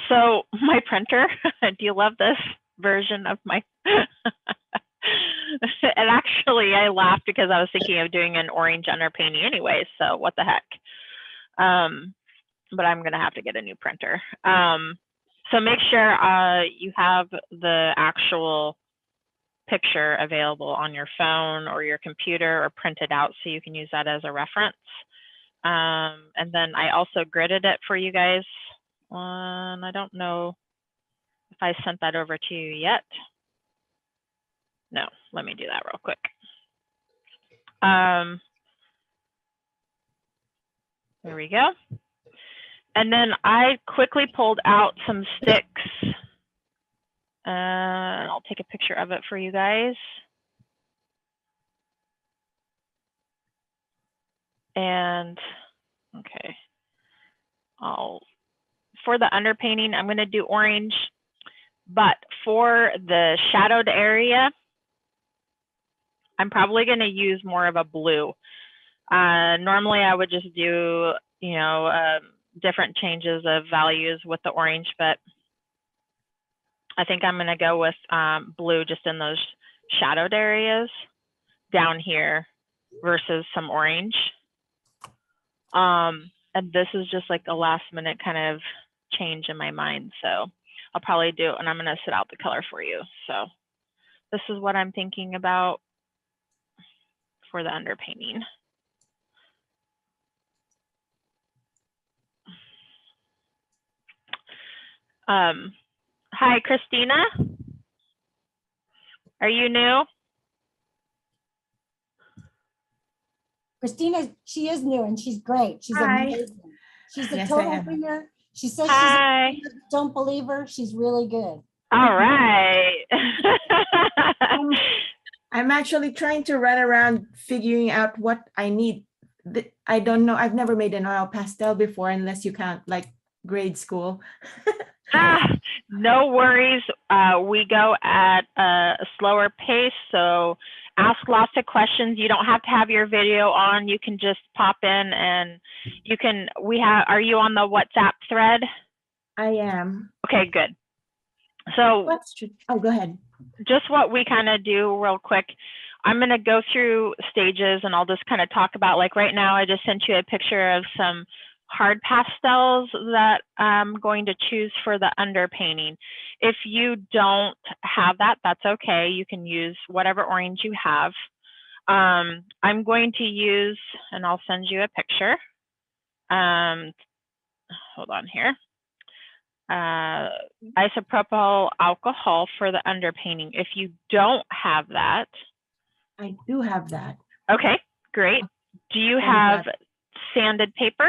So my printer, do you love this version of my, and actually I laughed because I was thinking of doing an orange underpainting anyway, so what the heck. But I'm gonna have to get a new printer. So make sure you have the actual picture available on your phone or your computer or printed out so you can use that as a reference. And then I also gridded it for you guys. I don't know if I sent that over to you yet. No, let me do that real quick. There we go. And then I quickly pulled out some sticks. I'll take a picture of it for you guys. And okay, for the underpainting, I'm going to do orange, but for the shadowed area, I'm probably going to use more of a blue. Normally I would just do, you know, different changes of values with the orange, but I think I'm going to go with blue just in those shadowed areas down here versus some orange. And this is just like a last minute kind of change in my mind. So I'll probably do, and I'm going to sit out the color for you. So this is what I'm thinking about for the underpainting. Hi, Christina. Are you new? Christina, she is new and she's great. She's amazing. She's a total winner. She says Hi. She's a don't believe her. She's really good. All right. I'm actually trying to run around figuring out what I need. I don't know. I've never made an oil pastel before unless you count like grade school. No worries. We go at a slower pace, so ask lots of questions. You don't have to have your video on. You can just pop in and you can, are you on the WhatsApp thread? I am. Okay, good. So, go ahead. Just what we kind of do real quick. I'm going to go through stages and I'll just kind of talk about, like right now, I just sent you a picture of some hard pastels that I'm going to choose for the underpainting. If you don't have that, that's okay. You can use whatever orange you have. I'm going to use, and I'll send you a picture. Hold on here. Isopropyl alcohol for the underpainting. If you don't have that. I do have that. Okay, great. Do you have sanded paper?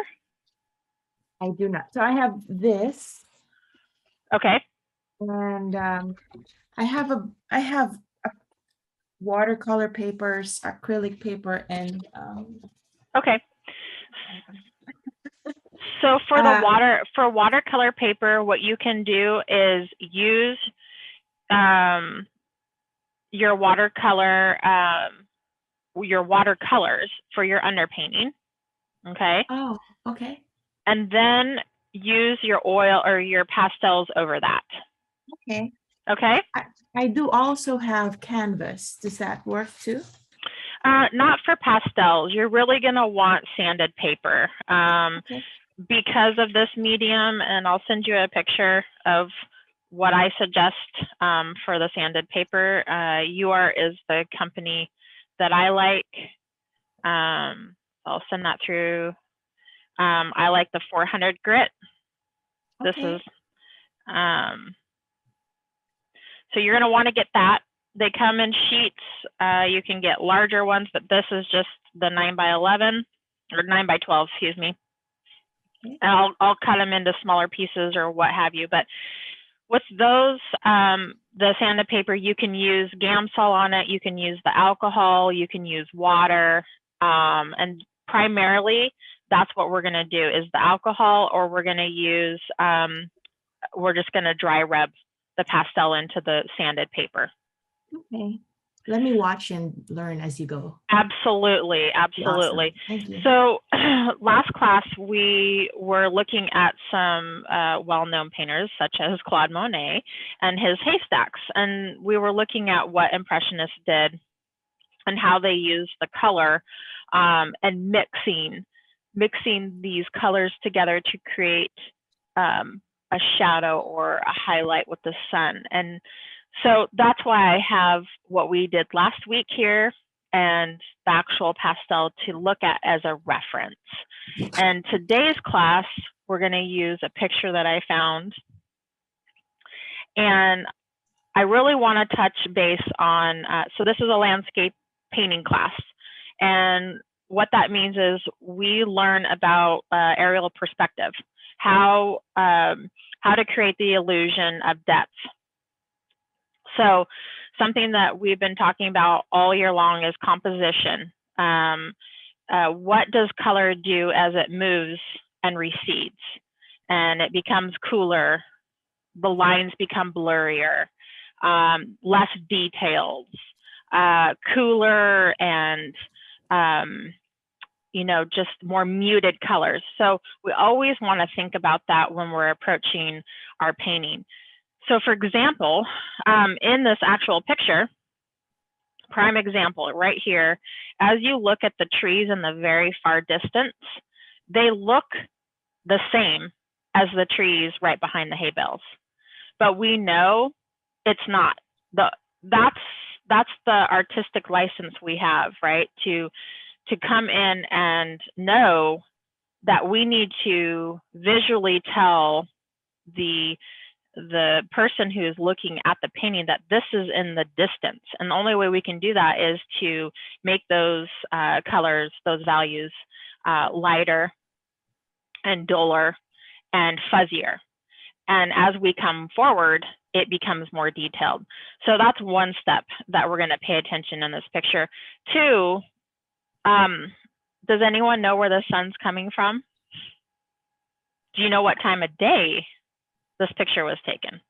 I do not. So I have this. Okay. And I have watercolor papers, acrylic paper, and okay. So for the watercolor paper, what you can do is use your watercolors for your underpainting. Okay. Oh, okay. And then use your oil or your pastels over that. Okay. Okay. I do also have canvas. Does that work too? Not for pastels. You're really going to want sanded paper because of this medium, and I'll send you a picture of what I suggest for the sanded paper. UR is the company that I like. I'll send that through. I like the 400 grit. This is, so you're going to want to get that. They come in sheets. You can get larger ones, but this is just the 9x11 or 9x12, excuse me. And I'll cut them into smaller pieces or what have you. But with those, the sanded paper, you can use Gamsol on it. You can use the alcohol. You can use water. And primarily, that's what we're going to do is the alcohol, or we're going to use, we're just going to dry rub the pastel into the sanded paper. Okay. Let me watch and learn as you go. Absolutely, absolutely. Awesome. Thank you. So last class, we were looking at some well-known painters such as Claude Monet and his Haystacks. And we were looking at what Impressionists did and how they used the color and mixing these colors together to create a shadow or a highlight with the sun. And so that's why I have what we did last week here and the actual pastel to look at as a reference. And today's class, we're going to use a picture that I found. And I really want to touch base on, so this is a landscape painting class. And what that means is we learn about aerial perspective, how to create the illusion of depth. So something that we've been talking about all year long is composition. What does color do as it moves and recedes? And it becomes cooler, the lines become blurrier, less details, cooler, and you know, just more muted colors. So we always want to think about that when we're approaching our painting. So for example, in this actual picture, prime example right here, as you look at the trees in the very far distance, they look the same as the trees right behind the hay bales. But we know it's not. That's the artistic license we have, right? To come in and know that we need to visually tell the person who's looking at the painting that this is in the distance. And the only way we can do that is to make those colors, those values lighter and duller and fuzzier. And as we come forward, it becomes more detailed. So that's one step that we're going to pay attention in this picture. Two, does anyone know where the sun's coming from? Do you know what time of day this picture was taken?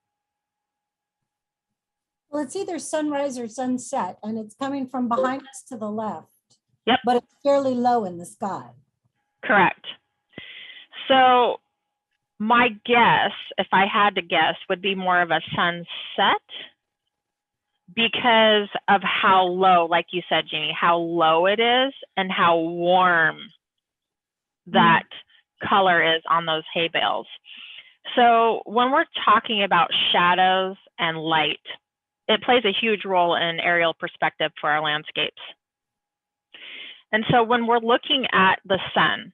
Well, it's either sunrise or sunset, and it's coming from behind us to the left. Yep. But it's fairly low in the sky. Correct. So my guess, if I had to guess, would be more of a sunset because of how low, like you said, Jeannie, how low it is and how warm that color is on those hay bales. So when we're talking about shadows and light, it plays a huge role in aerial perspective for our landscapes. And so when we're looking at the sun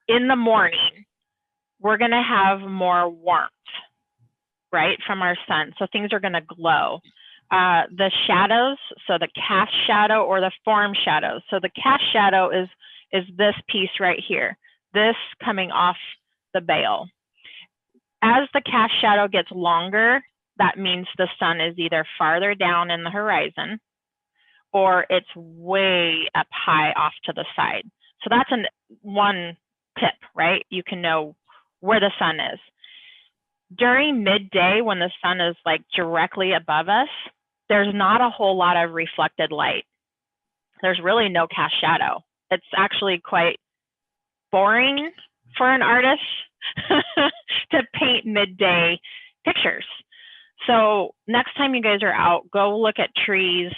in the morning, we're going to have more warmth, right, from our sun. So things are going to glow. The shadows, so the cast shadow or the form shadow. So the cast shadow is this piece right here, this coming off the bale. As the cast shadow gets longer, that means the sun is either farther down in the horizon or it's way up high off to the side. So that's one tip, right? You can know where the sun is. During midday, when the sun is like directly above us, there's not a whole lot of reflected light. There's really no cast shadow. It's actually quite boring for an artist to paint midday pictures. So next time you guys are out, go look at trees.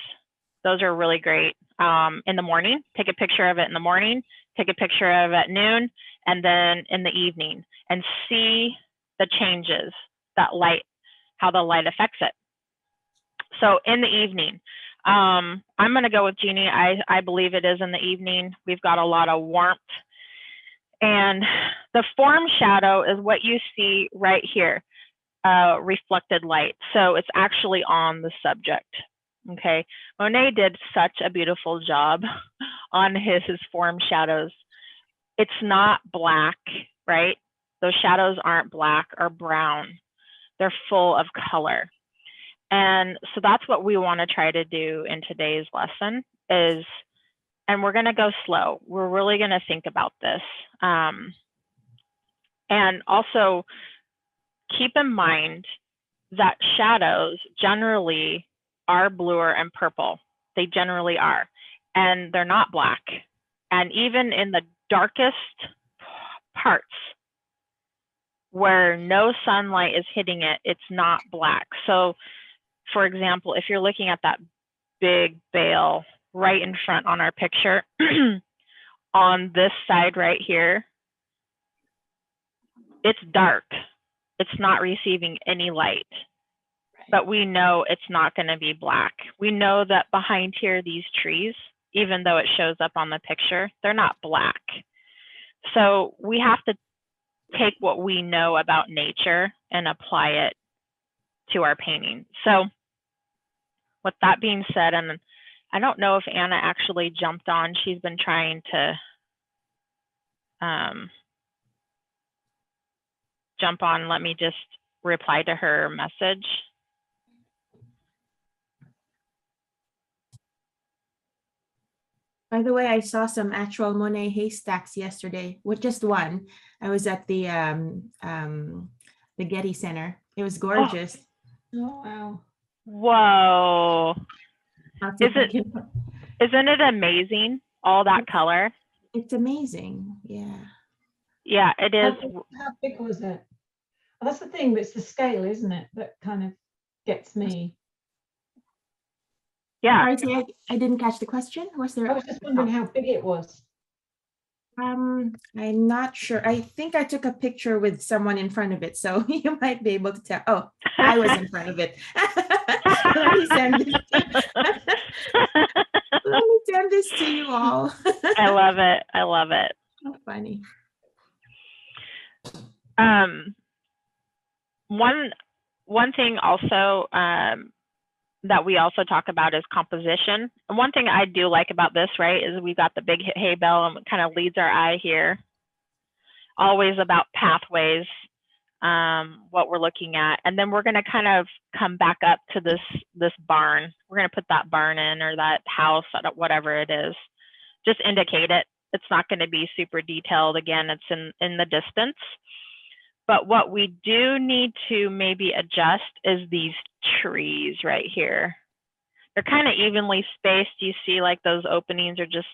Those are really great. In the morning, take a picture of it in the morning, take a picture of it at noon, and then in the evening, and see the changes, that light, how the light affects it. So in the evening, I'm going to go with Jeannie. I believe it is in the evening. We've got a lot of warmth. And the form shadow is what you see right here, reflected light. So it's actually on the subject. Okay, Monet did such a beautiful job on his form shadows. It's not black, right? Those shadows aren't black or brown. They're full of color. And so that's what we want to try to do in today's lesson is, and we're going to go slow. We're really going to think about this. And also keep in mind that shadows generally are bluer and purple. They generally are. And they're not black. And even in the darkest parts where no sunlight is hitting it, it's not black. So, for example, if you're looking at that big bale right in front on our picture, on this side right here, it's dark. It's not receiving any light. But we know it's not going to be black. We know that behind here, these trees, even though it shows up on the picture, they're not black. So we have to take what we know about nature and apply it to our painting. So with that being said, and I don't know if Anna actually jumped on. She's been trying to jump on. Let me just reply to her message. By the way, I saw some actual Monet haystacks yesterday with just one. I was at the Getty Center. It was gorgeous. Oh, Whoa. wow. Isn't it amazing? All that color. It's amazing. Yeah. Yeah, it is. How big was it? Well, that's the thing, but it's the scale, isn't it, that kind of gets me. Yeah. Sorry, I didn't catch the question. Was there? I was just wondering how big it was. I'm not sure. I think I took a picture with someone in front of it, so you might be able to tell. Oh, I was in front of it. Let me send this. Let me send this to you all. I love it. I love it. So funny. One thing also that we also talk about is composition. And one thing I do like about this, right, is we've got the big hay bale and it kind of leads our eye here. Always about pathways, what we're looking at. And then we're going to kind of come back up to this barn. We're going to put that barn in, or that house, whatever it is. Just indicate it. It's not going to be super detailed. Again, it's in the distance. But what we do need to maybe adjust is these trees right here. They're kind of evenly spaced. You see like those openings are just,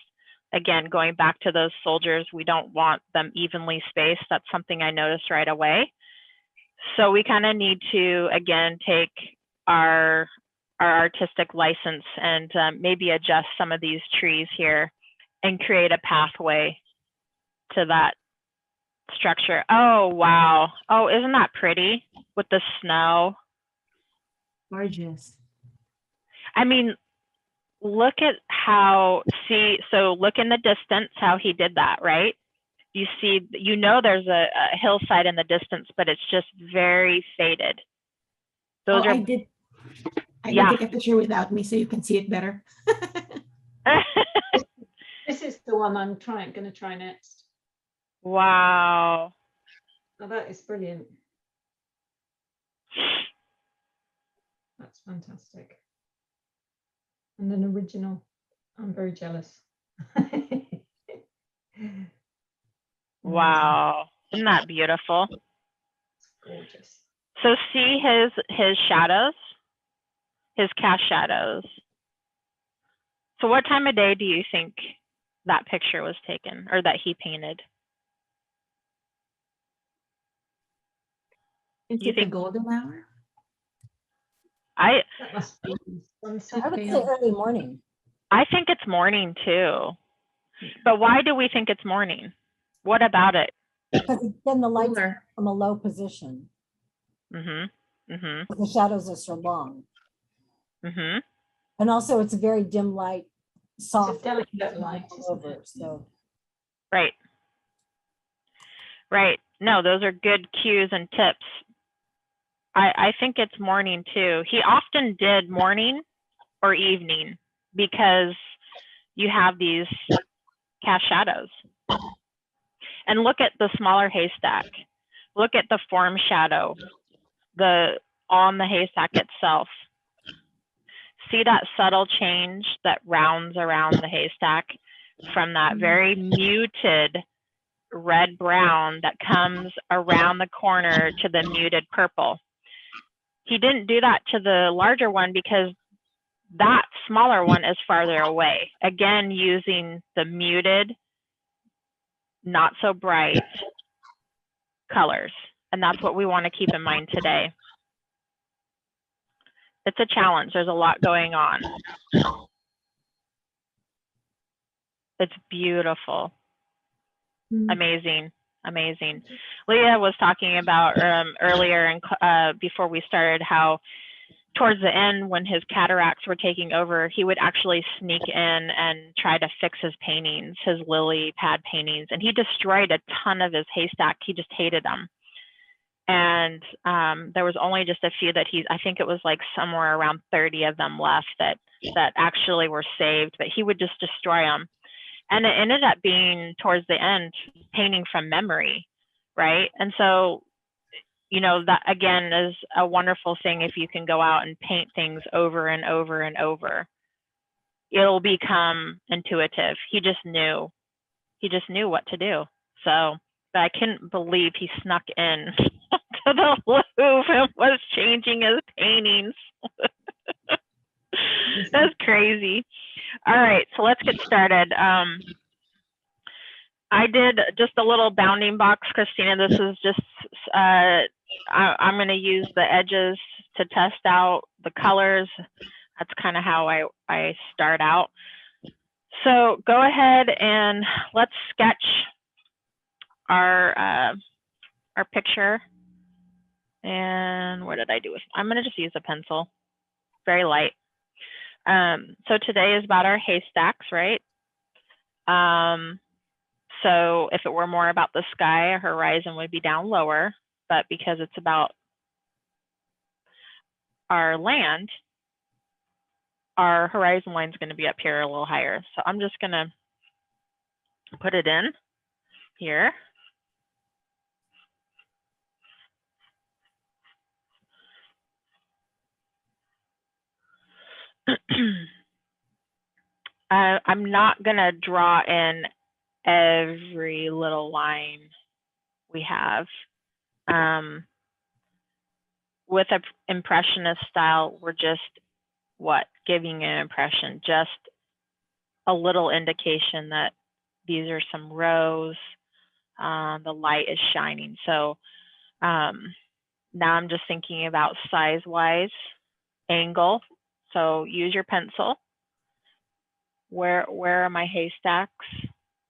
again, going back to those soldiers. We don't want them evenly spaced. That's something I noticed right away. So we kind of need to, again, take our artistic license and maybe adjust some of these trees here and create a pathway to that structure. Oh, wow. Oh, isn't that pretty with the snow? Gorgeous. I mean, look at how, so look in the distance how he did that, right? You see, you know there's a hillside in the distance, but it's just very faded. Those are. I did take a picture without me so you can see it better. This is the one I'm going to try next. Wow. Oh, that is brilliant. That's fantastic. And an original. I'm very jealous. Wow. Isn't that beautiful? It's gorgeous. So see his shadows, his cast shadows. So what time of day do you think that picture was taken, or that he painted? Is it the golden hour? That must be sunset. I would say early morning. I think it's morning too. But why do we think it's morning? What about it? Because then the lights are from a low position. Mm-hmm. Mm-hmm. The shadows are so long. Mm-hmm. And also it's a very dim light, soft. It's a delicate light, over, so. Right. Right. No, those are good cues and tips. I think it's morning too. He often did morning or evening because you have these cast shadows. And look at the smaller haystack. Look at the form shadow on the haystack itself. See that subtle change that rounds around the haystack from that very muted red brown that comes around the corner to the muted purple. He didn't do that to the larger one because that smaller one is farther away. Again, using the muted, not so bright colors. And that's what we want to keep in mind today. It's a challenge. There's a lot going on. It's beautiful. Amazing. Amazing. Leah was talking about earlier and before we started how towards the end when his cataracts were taking over, he would actually sneak in and try to fix his paintings, his lily pad paintings, and he destroyed a ton of his haystack. He just hated them. And there was only just a few that I think it was like somewhere around 30 of them left that actually were saved, but he would just destroy them. And it ended up being towards the end painting from memory, right? And so, you know, that again is a wonderful thing. If you can go out and paint things over and over and over, it'll become intuitive. He just knew what to do. So, but I couldn't believe he snuck in to the Louvre and was changing his paintings. That's crazy. All right, so let's get started. I did just a little bounding box, Christina. This is just, I'm going to use the edges to test out the colors. That's kind of how I start out. So go ahead and let's sketch our picture. And what did I do with, I'm going to just use a pencil, very light. So today is about our haystacks, right? So if it were more about the sky, a horizon would be down lower, but because it's about our land, our horizon line is going to be up here a little higher. So I'm just going to put it in here. I'm not going to draw in every little line we have. With an impressionist style, we're just giving an impression, just a little indication that these are some rows. The light is shining. So now I'm just thinking about size-wise, angle. So use your pencil. Where are my haystacks?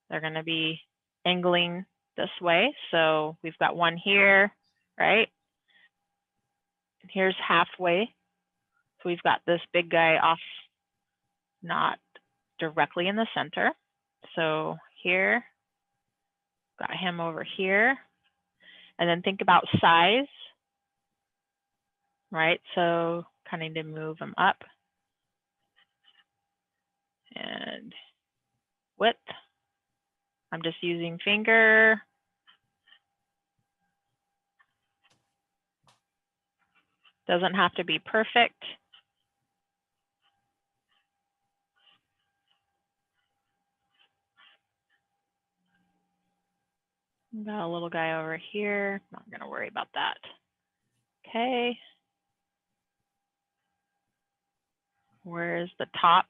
They're going to be angling this way. So we've got one here, right? And here's halfway. So we've got this big guy off, not directly in the center. So here, got him over here. And then think about size, right? So kind of need to move him up. And width, I'm just using finger. Doesn't have to be perfect. Got a little guy over here. Not going to worry about that. Okay. Where's the top?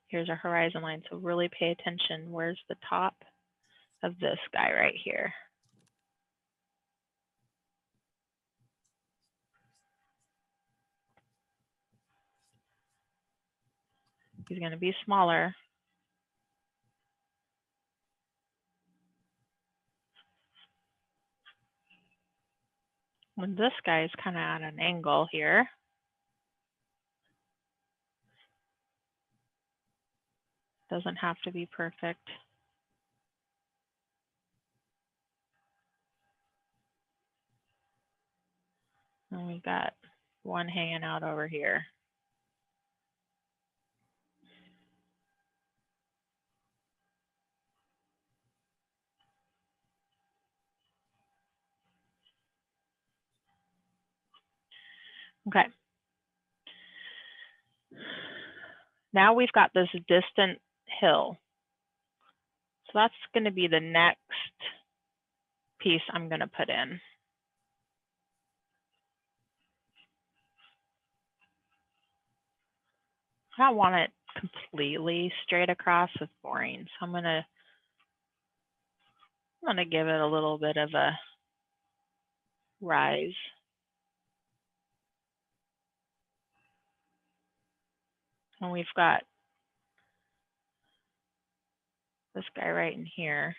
Here's our horizon line. So really pay attention. Where's the top of this guy right here? He's going to be smaller. When this guy is kind of at an angle here. Doesn't have to be perfect. And we got one hanging out over here. Okay. Now we've got this distant hill. So that's going to be the next piece I'm going to put in. I don't want it completely straight across. It's boring. So I'm gonna give it a little bit of a rise. And we've got this guy right in here.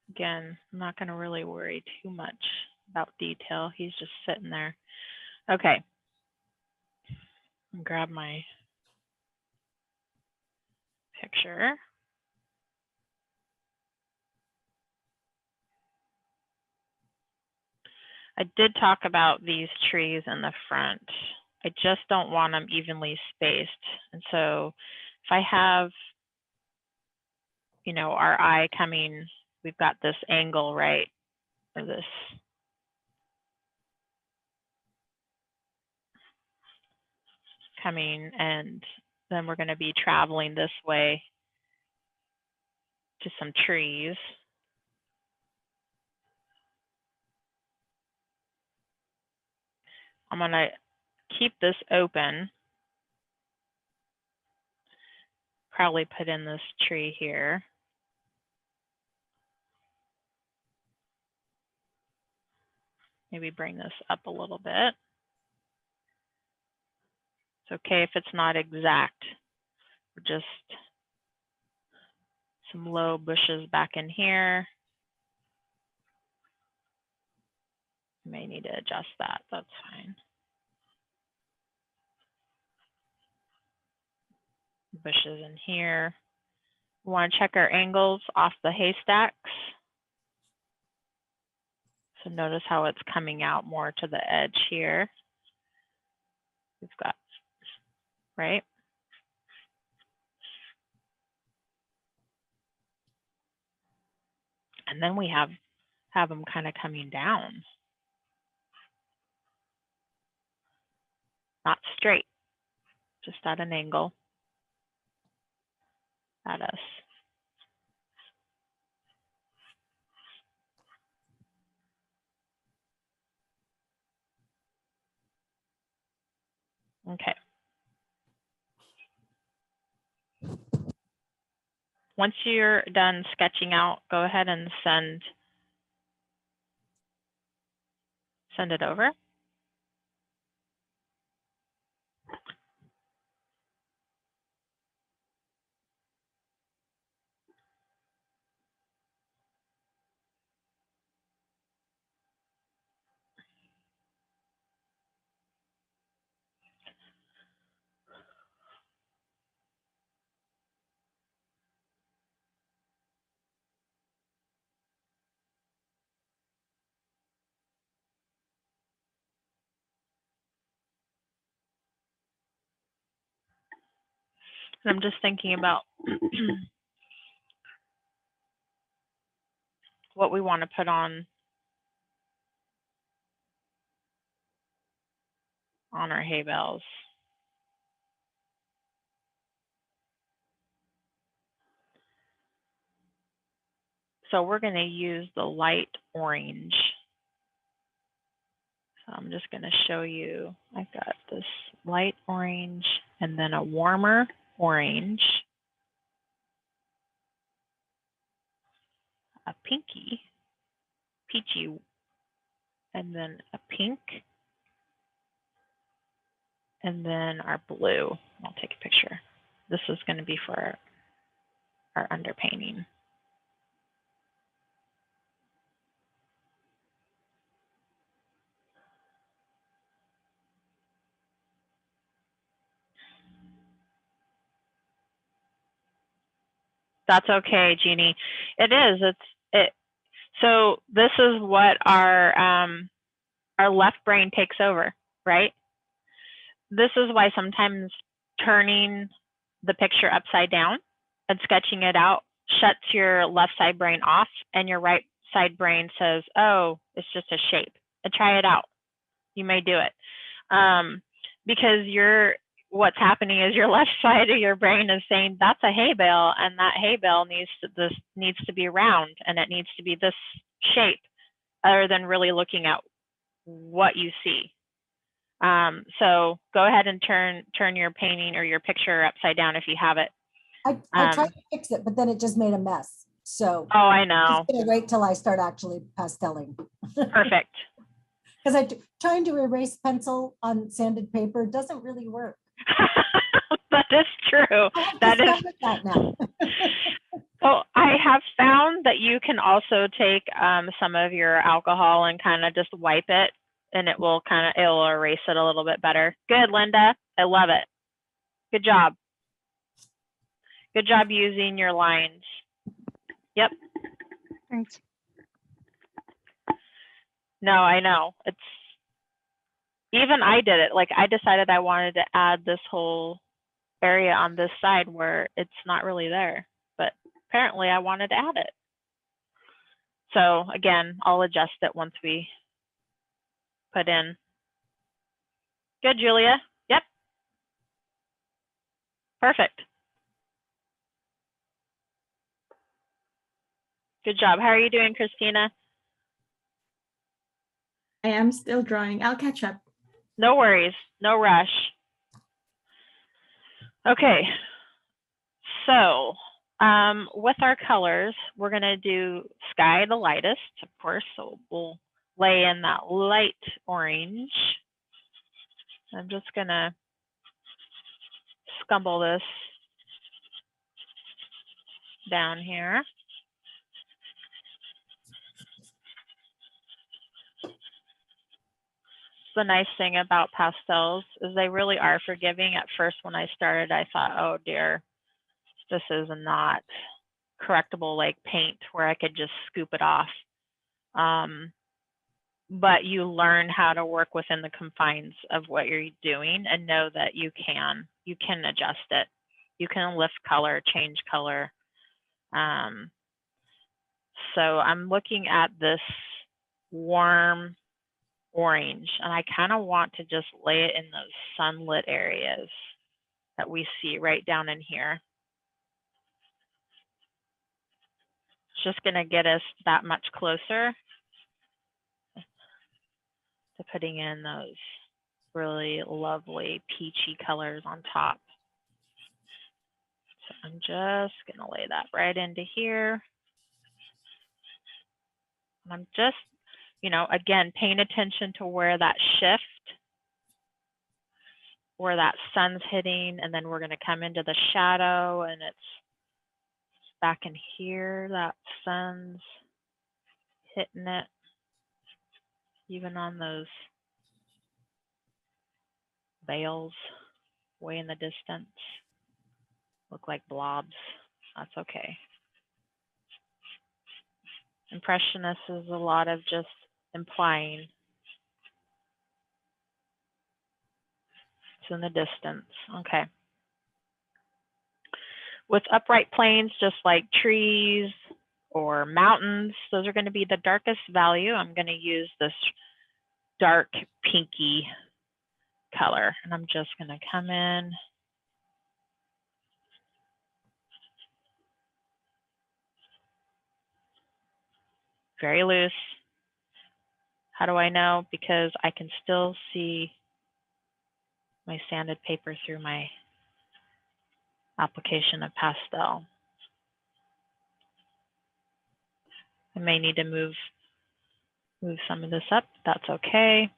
Again, I'm not going to really worry too much about detail. He's just sitting there. Okay. Grab my picture. I did talk about these trees in the front. I just don't want them evenly spaced. And so if I have, you know, our eye coming, we've got this angle, right? Or this coming, and then we're going to be traveling this way to some trees. I'm going to keep this open. Probably put in this tree here. Maybe bring this up a little bit. It's okay if it's not exact. We're just some low bushes back in here. May need to adjust that, that's fine. Bushes in here. We want to check our angles off the haystacks. So notice how it's coming out more to the edge here. We've got, right? And then we have them kind of coming down. Not straight, just at an angle at us. Okay. Once you're done sketching out, go ahead and send it over. And I'm just thinking about what we want to put on our hay bales. So we're going to use the light orange. So I'm just going to show you, I've got this light orange and then a warmer orange, a pinky, peachy, and then a pink, and then our blue. I'll take a picture. This is going to be for our underpainting. That's okay, Jeannie. It is. So this is what our left brain takes over, right? This is why sometimes turning the picture upside down and sketching it out shuts your left side brain off, and your right side brain says, oh, it's just a shape. And try it out. You may do it. Because what's happening is your left side of your brain is saying that's a hay bale, and that hay bale needs to be round, and it needs to be this shape other than really looking at what you see. So go ahead and turn your painting or your picture upside down if you have it. I tried to fix it, but then it just made a mess. So Oh, I I'm know. just gonna wait till I start actually pasteling. Perfect. Because trying to erase pencil on sanded paper doesn't really work. That is true. That is that now. So I have found that you can also take some of your alcohol and kind of just wipe it, and it'll erase it a little bit better. Good, Linda. I love it. Good job. Good job using your lines. Yep. Thanks. No, I know. It's even I did it. Like I decided I wanted to add this whole area on this side where it's not really there, but apparently I wanted to add it. So again, I'll adjust it once we put in. Good, Julia. Yep. Perfect. Good job. How are you doing, Christina? I am still drawing. I'll catch up. No worries. No rush. Okay. So with our colors, we're going to do sky the lightest, of course. So we'll lay in that light orange. I'm just going to scumble this down here. The nice thing about pastels is they really are forgiving. At first, when I started, I thought, oh dear, this is not correctable like paint where I could just scoop it off. But you learn how to work within the confines of what you're doing and know that you can adjust it. You can lift color, change color. So I'm looking at this warm orange, and I kind of want to just lay it in those sunlit areas that we see right down in here. It's just going to get us that much closer to putting in those really lovely peachy colors on top. So I'm just going to lay that right into here. And I'm just, again, paying attention to where that shift, where that sun's hitting, and then we're going to come into the shadow, and it's back in here, that sun's hitting it, even on those veils way in the distance. Look like blobs. That's okay. Impressionist is a lot of just implying. It's in the distance. Okay. With upright planes, just like trees or mountains, those are going to be the darkest value. I'm going to use this dark pinky color, and I'm just going to come in. Very loose. How do I know? Because I can still see my sanded paper through my application of pastel. I may need to move some of this up. That's okay.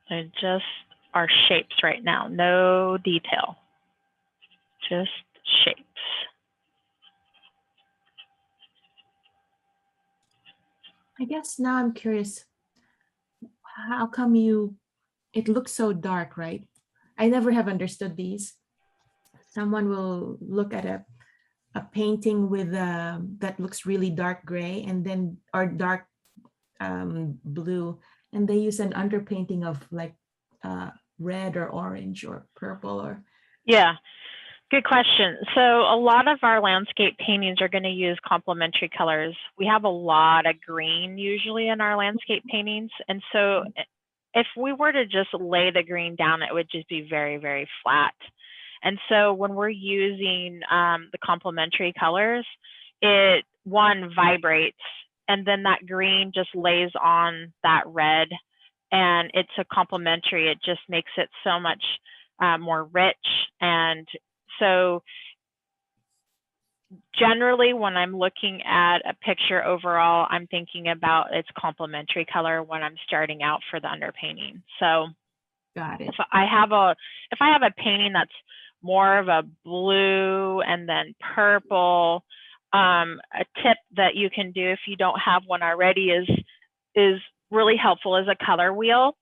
They just are shapes right now, no detail, just shapes. I guess now I'm curious, how come it looks so dark, right? I never have understood these. Someone will look at a painting with that looks really dark gray and then or dark blue, and they use an underpainting of like red or orange or purple or. Yeah, good question. So a lot of our landscape paintings are going to use complementary colors. We have a lot of green usually in our landscape paintings, and so if we were to just lay the green down, it would just be very, very flat. And so when we're using the complementary colors, it, one, vibrates, and then that green just lays on that red, and it's a complementary. It just makes it so much more rich. And so generally, when I'm looking at a picture overall, I'm thinking about its complementary color when I'm starting out for the underpainting. So Got it. if I have a painting that's more of a blue and then purple, a tip that you can do if you don't have one already is really helpful is a color wheel.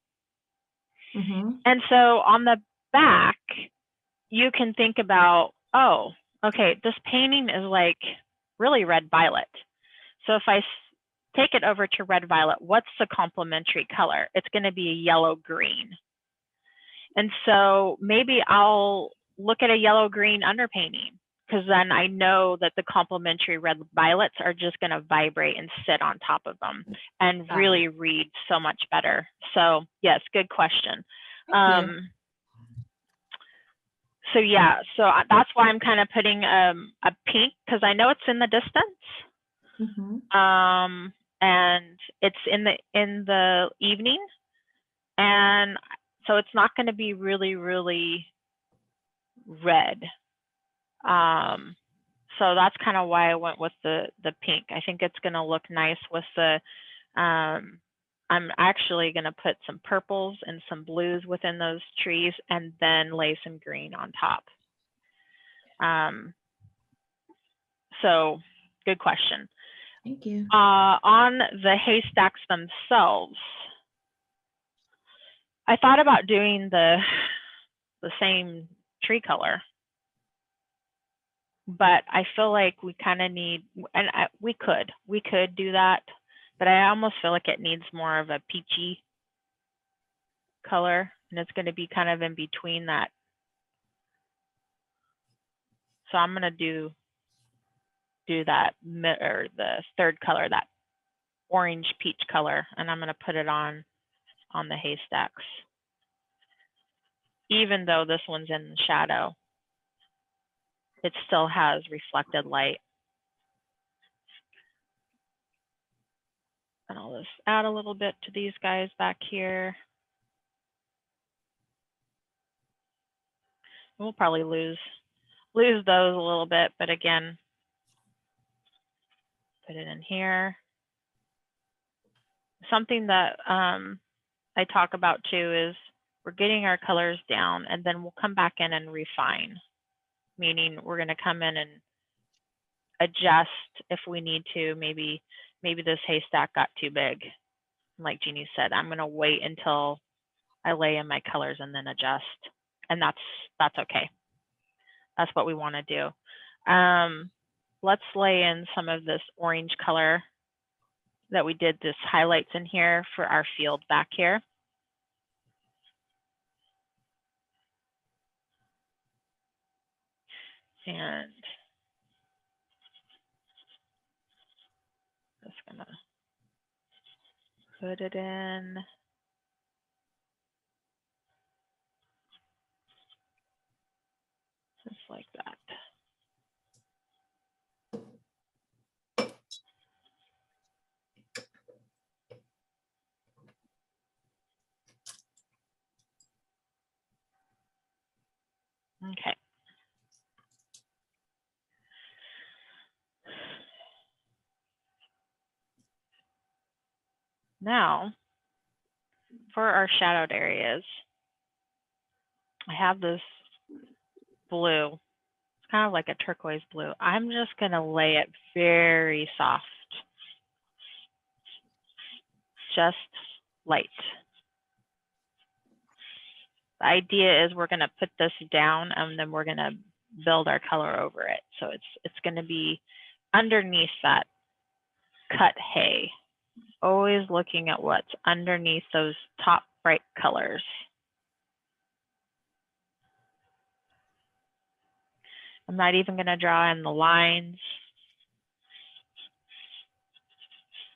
Mm-hmm. And so on the back, you can think about, oh, okay, this painting is like really red violet. So if I take it over to red violet, what's the complementary color? It's going to be a yellow green. And so maybe I'll look at a yellow green underpainting, because then I know that the complementary red violets are just going to vibrate and sit on top of them and really read so much better. So yes, good question. So yeah, so that's why I'm kind of putting a pink, because I know it's in the distance. Mm-hmm. And it's in the evening, and so it's not going to be really, really red. So that's kind of why I went with the pink. I think it's going to look nice with the, I'm actually going to put some purples and some blues within those trees, and then lay some green on top. So good question. Thank you. On the haystacks themselves, I thought about doing the same tree color, but I feel like we kind of need, and we could do that, but I almost feel like it needs more of a peachy color, and it's going to be kind of in between that. So I'm going to do that, or the third color, that orange peach color, and I'm going to put it on the haystacks, even though this one's in the shadow. It still has reflected light. And I'll just add a little bit to these guys back here. We'll probably lose those a little bit, but again, put it in here. Something that I talk about too is we're getting our colors down, and then we'll come back in and refine, meaning we're going to come in and adjust if we need to. Maybe this haystack got too big. Like Jeannie said, I'm going to wait until I lay in my colors and then adjust. And that's okay. That's what we want to do. Let's lay in some of this orange color that we did this highlights in here for our field back here. And just gonna put it in. Just like that. Okay. Now, for our shadowed areas, I have this blue. It's kind of like a turquoise blue. I'm just going to lay it very soft. Just light. The idea is we're going to put this down, and then we're going to build our color over it. So it's going to be underneath that cut hay. Always looking at what's underneath those top bright colors. I'm not even going to draw in the lines.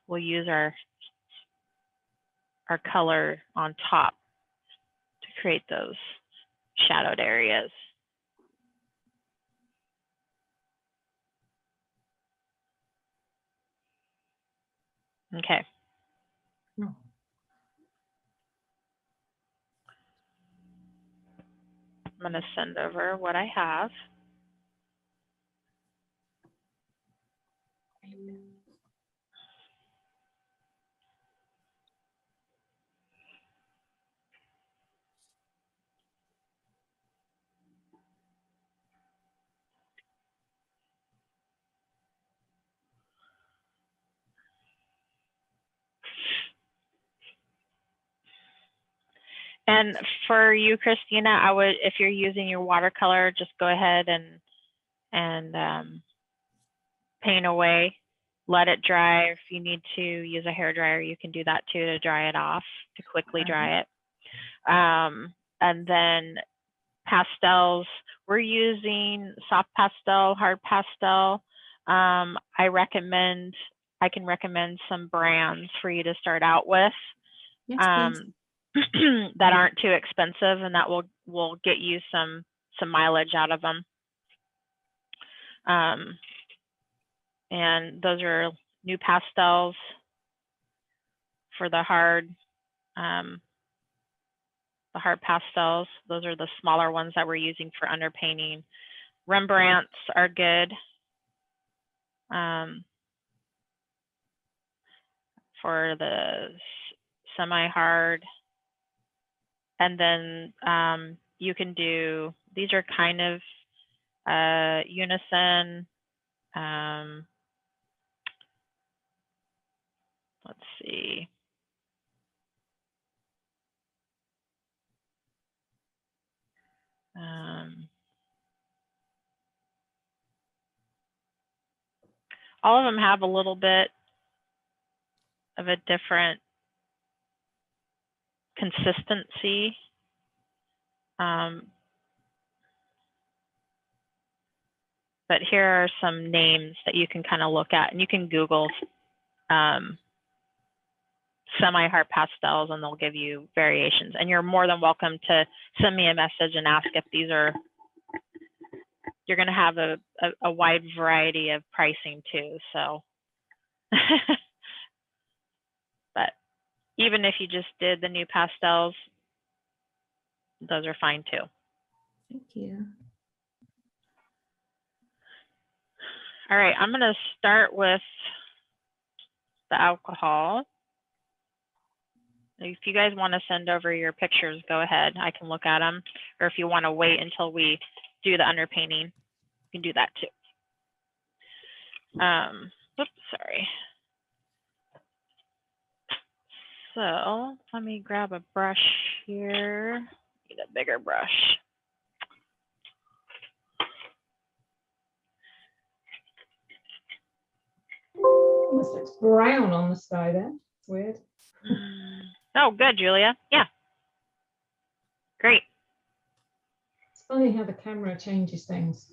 We'll use our our color on top to create those shadowed areas. Okay. No. I'm going to send over what I have. And for you, Christina, I would, if you're using your watercolor, just go ahead and paint away, let it dry. If you need to use a hair dryer, you can do that too to dry it off, to quickly dry it. And then pastels, we're using soft pastel, hard pastel. I can recommend some brands for you to start out with. Yes, please. That aren't too expensive, and that will get you some mileage out of them. And those are new pastels for the hard pastels. Those are the smaller ones that we're using for underpainting. Rembrandts are good for the semi-hard. And then you can do, these are kind of unison. Let's see. All of them have a little bit of a different consistency. But here are some names that you can kind of look at, and you can Google semi-hard pastels and they'll give you variations. And you're more than welcome to send me a message and ask if these are, you're going to have a wide variety of pricing too. So, but even if you just did the new pastels, those are fine too. Thank you. All right, I'm going to start with the alcohol. If you guys want to send over your pictures, go ahead. I can look at them. Or if you want to wait until we do the underpainting, you can do that too. Oops, sorry. So let me grab a brush here. Need a bigger brush. Almost looks brown on the sky there. It's weird. Oh, good, Julia. Yeah. Great. It's funny how the camera changes things.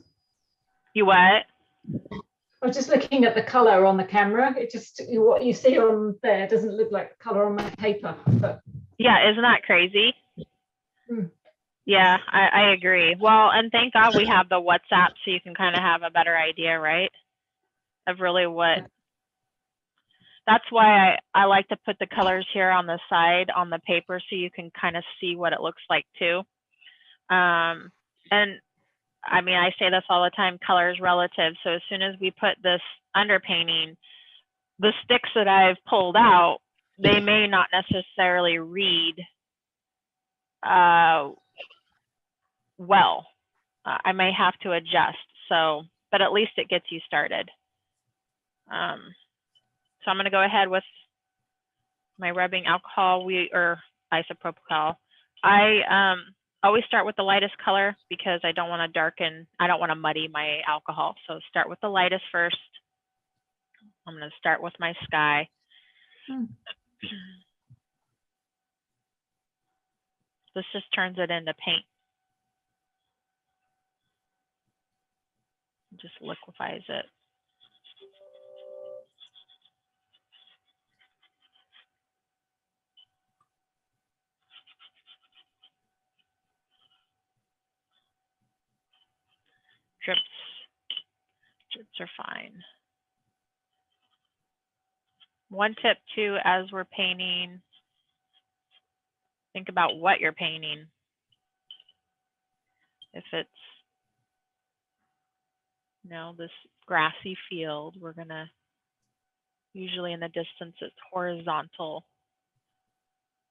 You what? I was just looking at the color on the camera. It just, what you see on there doesn't look like the color on my paper. But yeah, isn't that crazy? Yeah, I agree. Well, and thank God we have the WhatsApp so you can kind of have a better idea, right? Of really what. That's why I like to put the colors here on the side on the paper so you can kind of see what it looks like too. And I mean, I say this all the time, color is relative. So as soon as we put this underpainting, the sticks that I've pulled out, they may not necessarily read well. I may have to adjust. So, but at least it gets you started. So I'm going to go ahead with my rubbing alcohol or isopropyl. I always start with the lightest color because I don't want to darken, I don't want to muddy my alcohol. So start with the lightest first. I'm going to start with my sky. This just turns it into paint. Just liquefies it. are fine. One tip too, as we're painting, think about what you're painting. If it's, you know, this grassy field, we're gonna, usually in the distance, it's horizontal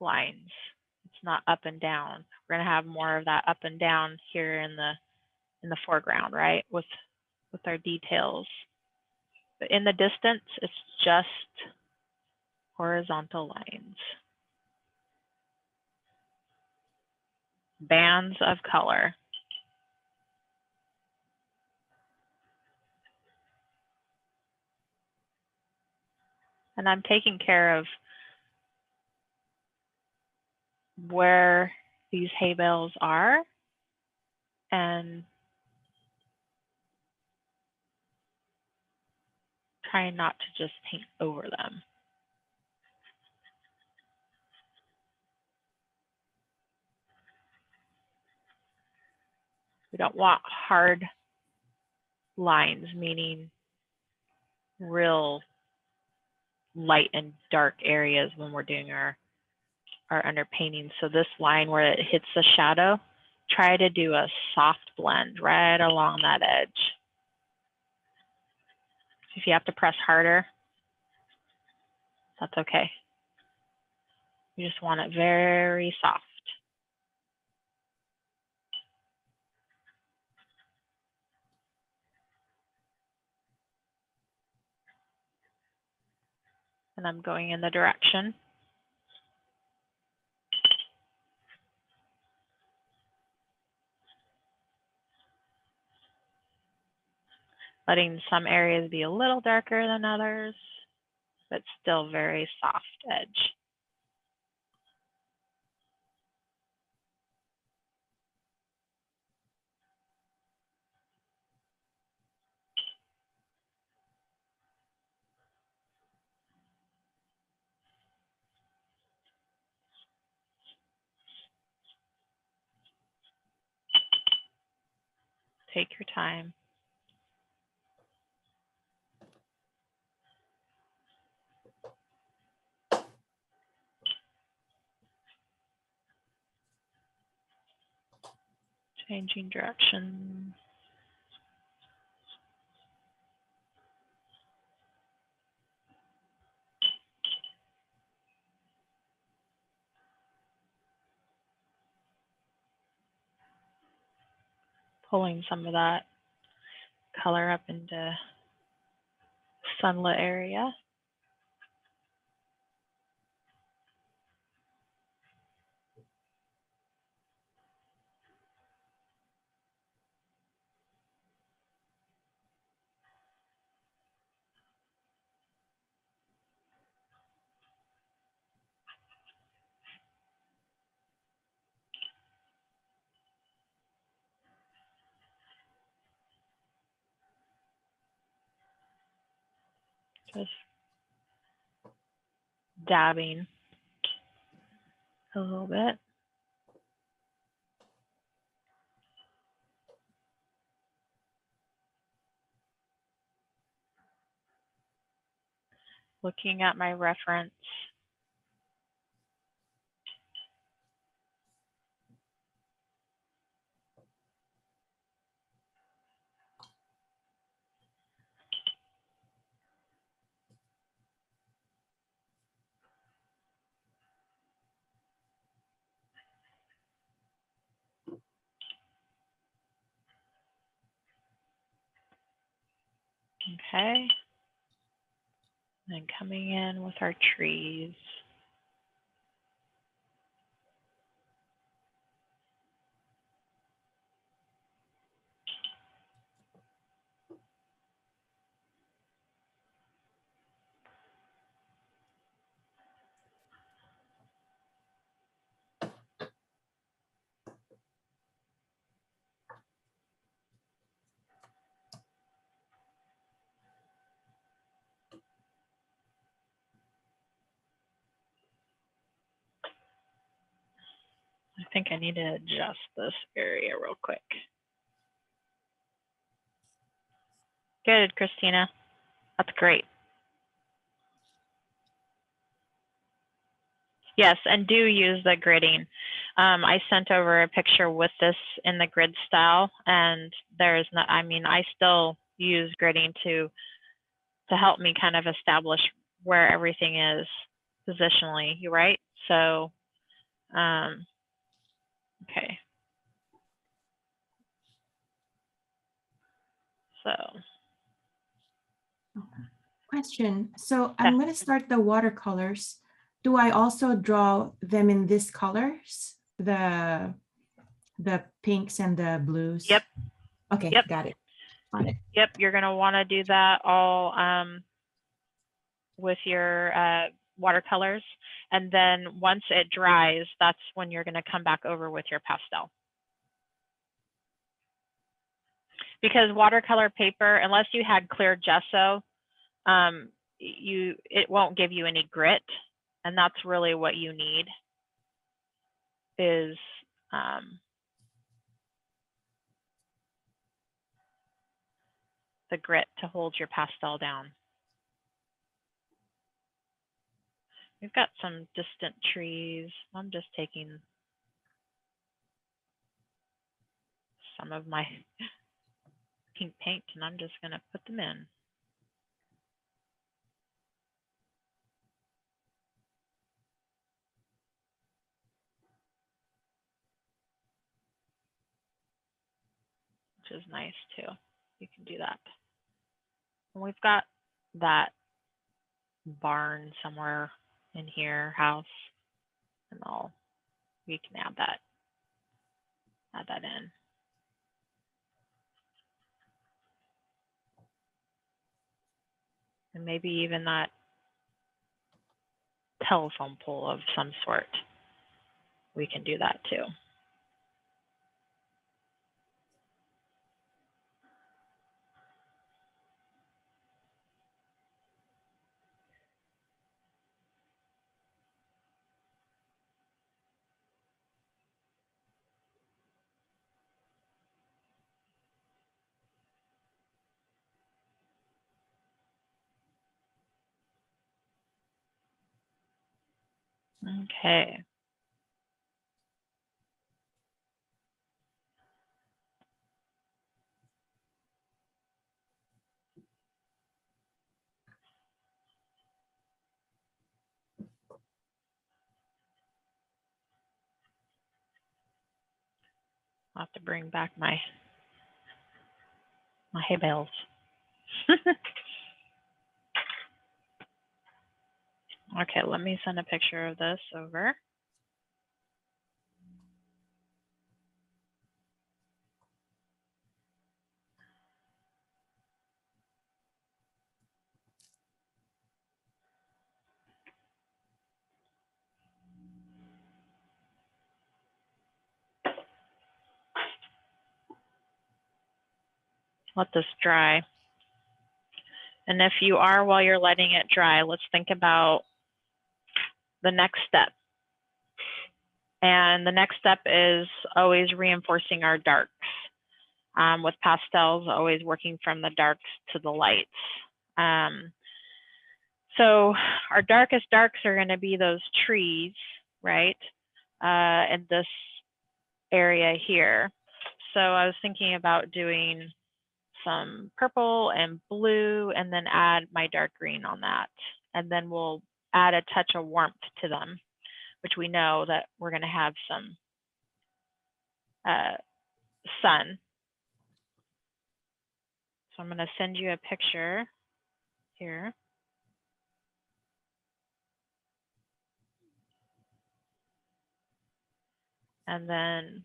lines. It's not up and down. We're gonna have more of that up and down here in the foreground, right? With our details. But in the distance, it's just horizontal lines. Bands of color. And I'm taking care of where these hay bales are and trying not to just paint over them. We don't want hard lines, meaning real light and dark areas when we're doing our underpainting. So this line where it hits the shadow, try to do a soft blend right along that edge. If you have to press harder, that's okay. You just want it very soft. And I'm going in the direction. Letting some areas be a little darker than others, but still very soft edge. Take your time. Changing direction. Pulling some of that color up into sunlit area. Just dabbing a little bit. Looking at my reference. Okay. And coming in with our trees. I think I need to adjust this area real quick. Good, Christina. That's great. Yes, and do use the gridding. I sent over a picture with this in the grid style, and there's not, I mean, I still use gridding to help me kind of establish where everything is positionally, you right? So, okay. So. Question. So I'm going to start the watercolors. Do I also draw them in these colors? The pinks and the blues? Yep. Okay, yep. Got it. On it. Yep, you're going to want to do that all with your watercolors. And then once it dries, that's when you're going to come back over with your pastel. Because watercolor paper, unless you had clear gesso, it won't give you any grit, and that's really what you need is the grit to hold your pastel down. We've got some distant trees. I'm just taking some of my pink paint and I'm just going to put them in. Which is nice too. You can do that. And we've got that barn somewhere in here, house, and we can add that in. And maybe even that telephone pole of some sort. We can do that too. Okay. I'll have to bring back my hay bales. Okay, let me send a picture of this over. Let this dry. And if you are, while you're letting it dry, let's think about the next step. And the next step is always reinforcing our darks. With pastels, always working from the darks to the lights. So our darkest darks are going to be those trees, right? In this area here. So I was thinking about doing some purple and blue and then add my dark green on that. And then we'll add a touch of warmth to them, which we know that we're going to have some sun. So I'm going to send you a picture here. And then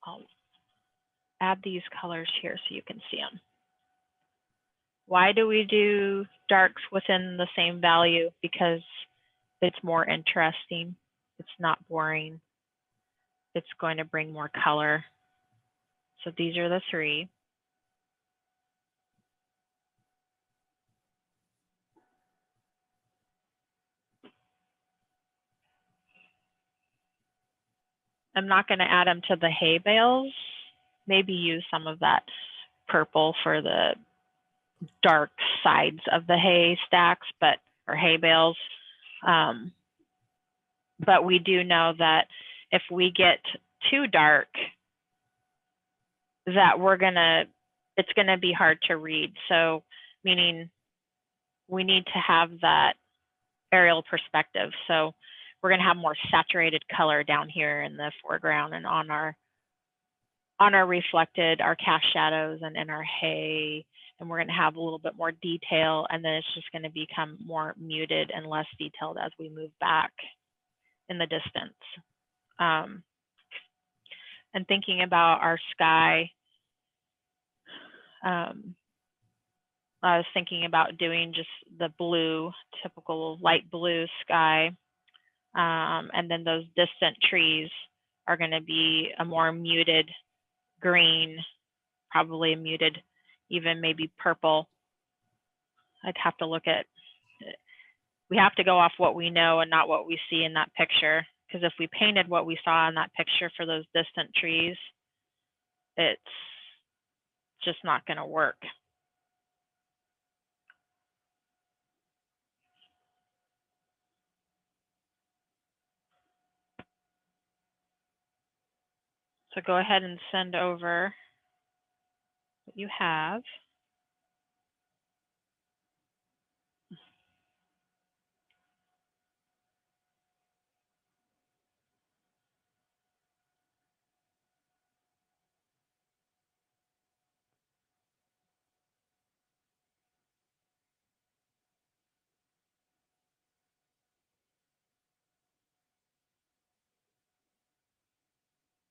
I'll add these colors here so you can see them. Why do we do darks within the same value? Because it's more interesting. It's not boring. It's going to bring more color. So these are the three. I'm not going to add them to the hay bales. Maybe use some of that purple for the dark sides of the hay stacks, or hay bales. But we do know that if we get too dark, that it's gonna be hard to read. So meaning we need to have that aerial perspective. So we're gonna have more saturated color down here in the foreground and on our reflected, our cast shadows and in our hay. And we're gonna have a little bit more detail, and then it's just gonna become more muted and less detailed as we move back in the distance. And thinking about our sky, I was thinking about doing just the blue, typical light blue sky. And then those distant trees are going to be a more muted green, probably a muted, even maybe purple. I'd have to look at, we have to go off what we know and not what we see in that picture. Because if we painted what we saw in that picture for those distant trees, it's just not going to work. So go ahead and send over what you have.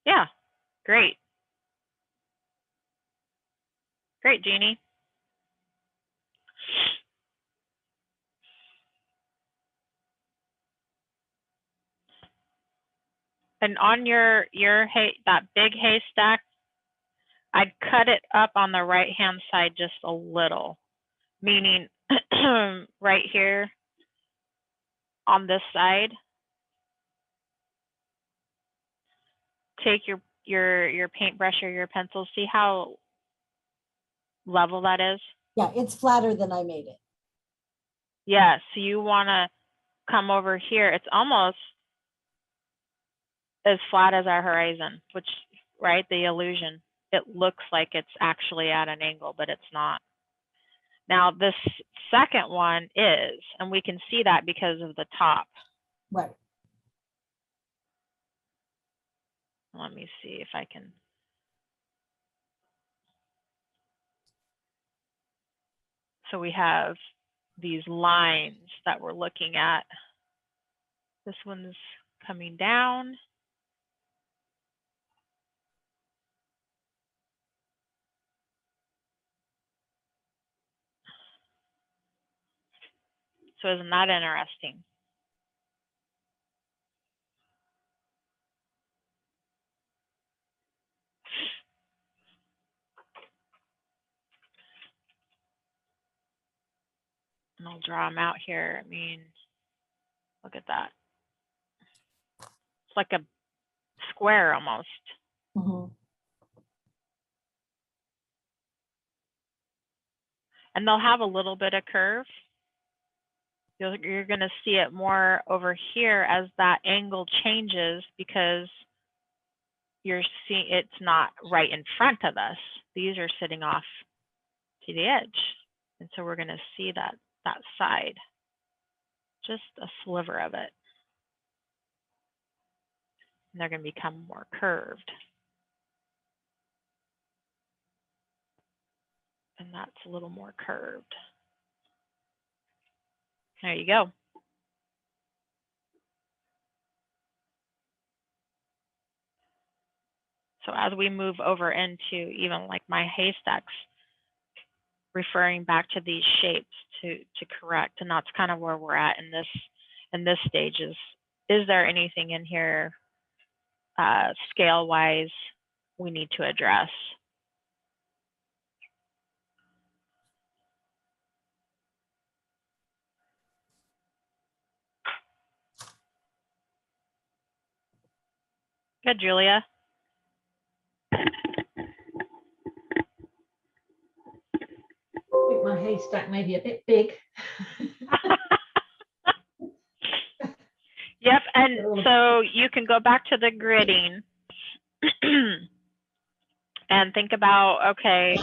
Yeah, great. Great, Jeannie. And on your hay, that big haystack, I'd cut it up on the right-hand side just a little, meaning right here on this side, take your paintbrush or your pencil, see how level that is? Yeah, it's flatter than I made it. Yeah, so you want to come over here. It's almost as flat as our horizon, which, right, the illusion. It looks like it's actually at an angle, but it's not. Now, this second one is, and we can see that because of the top. Right. Let me see if I can. So we have these lines that we're looking at. This one's coming down. So isn't that interesting? And I'll draw them out here. I mean, look at that. It's like a square almost. Mhm. And they'll have a little bit of curve. You're going to see it more over here as that angle changes because you're seeing it's not right in front of us. These are sitting off to the edge. And so we're going to see that side, just a sliver of it. And they're going to become more curved. And that's a little more curved. There you go. So as we move over into even like my haystacks, referring back to these shapes to correct, and that's kind of where we're at in this stage is there anything in here scale wise we need to address? Good, Julia. I think my haystack maybe a bit big. Yep, and so you can go back to the gridding and think about, okay,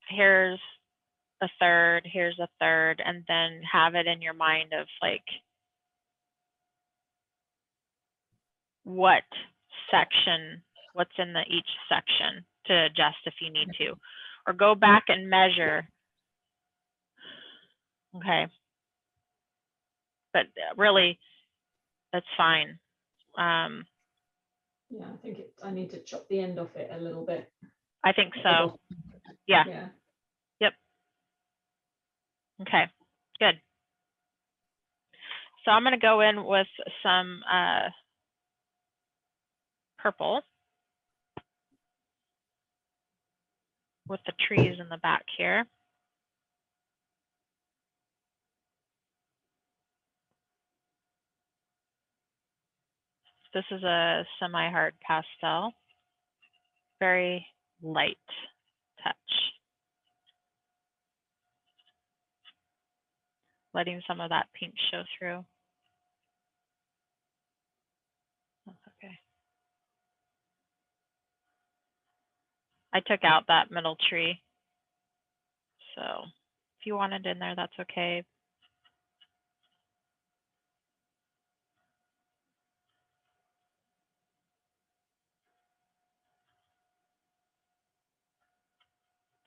here's a third, here's a third, and then have it in your mind of like what section, what's in each section to adjust if you need to, or go back and measure. Okay. But really, that's fine. Yeah, I think I need to chop the end off it a little bit. I think so. Yeah. Yeah. Yep. Okay, good. So I'm going to go in with some purple with the trees in the back here. This is a semi-hard pastel, very light touch. Letting some of that pink show through. That's okay. I took out that middle tree. So if you want it in there, that's okay.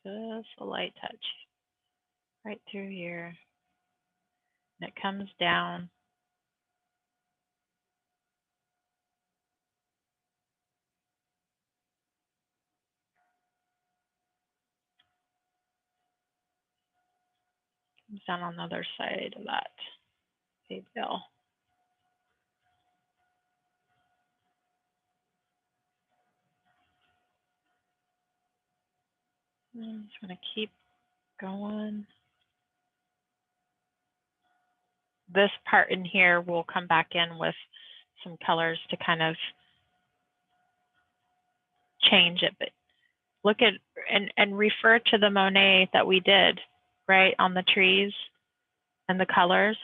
Just a light touch right through here. And it comes down. Comes down on the other side of that hay bale. I'm just going to keep going. This part in here will come back in with some colors to kind of change it, but look at and refer to the Monet that we did, right, on the trees and the colors.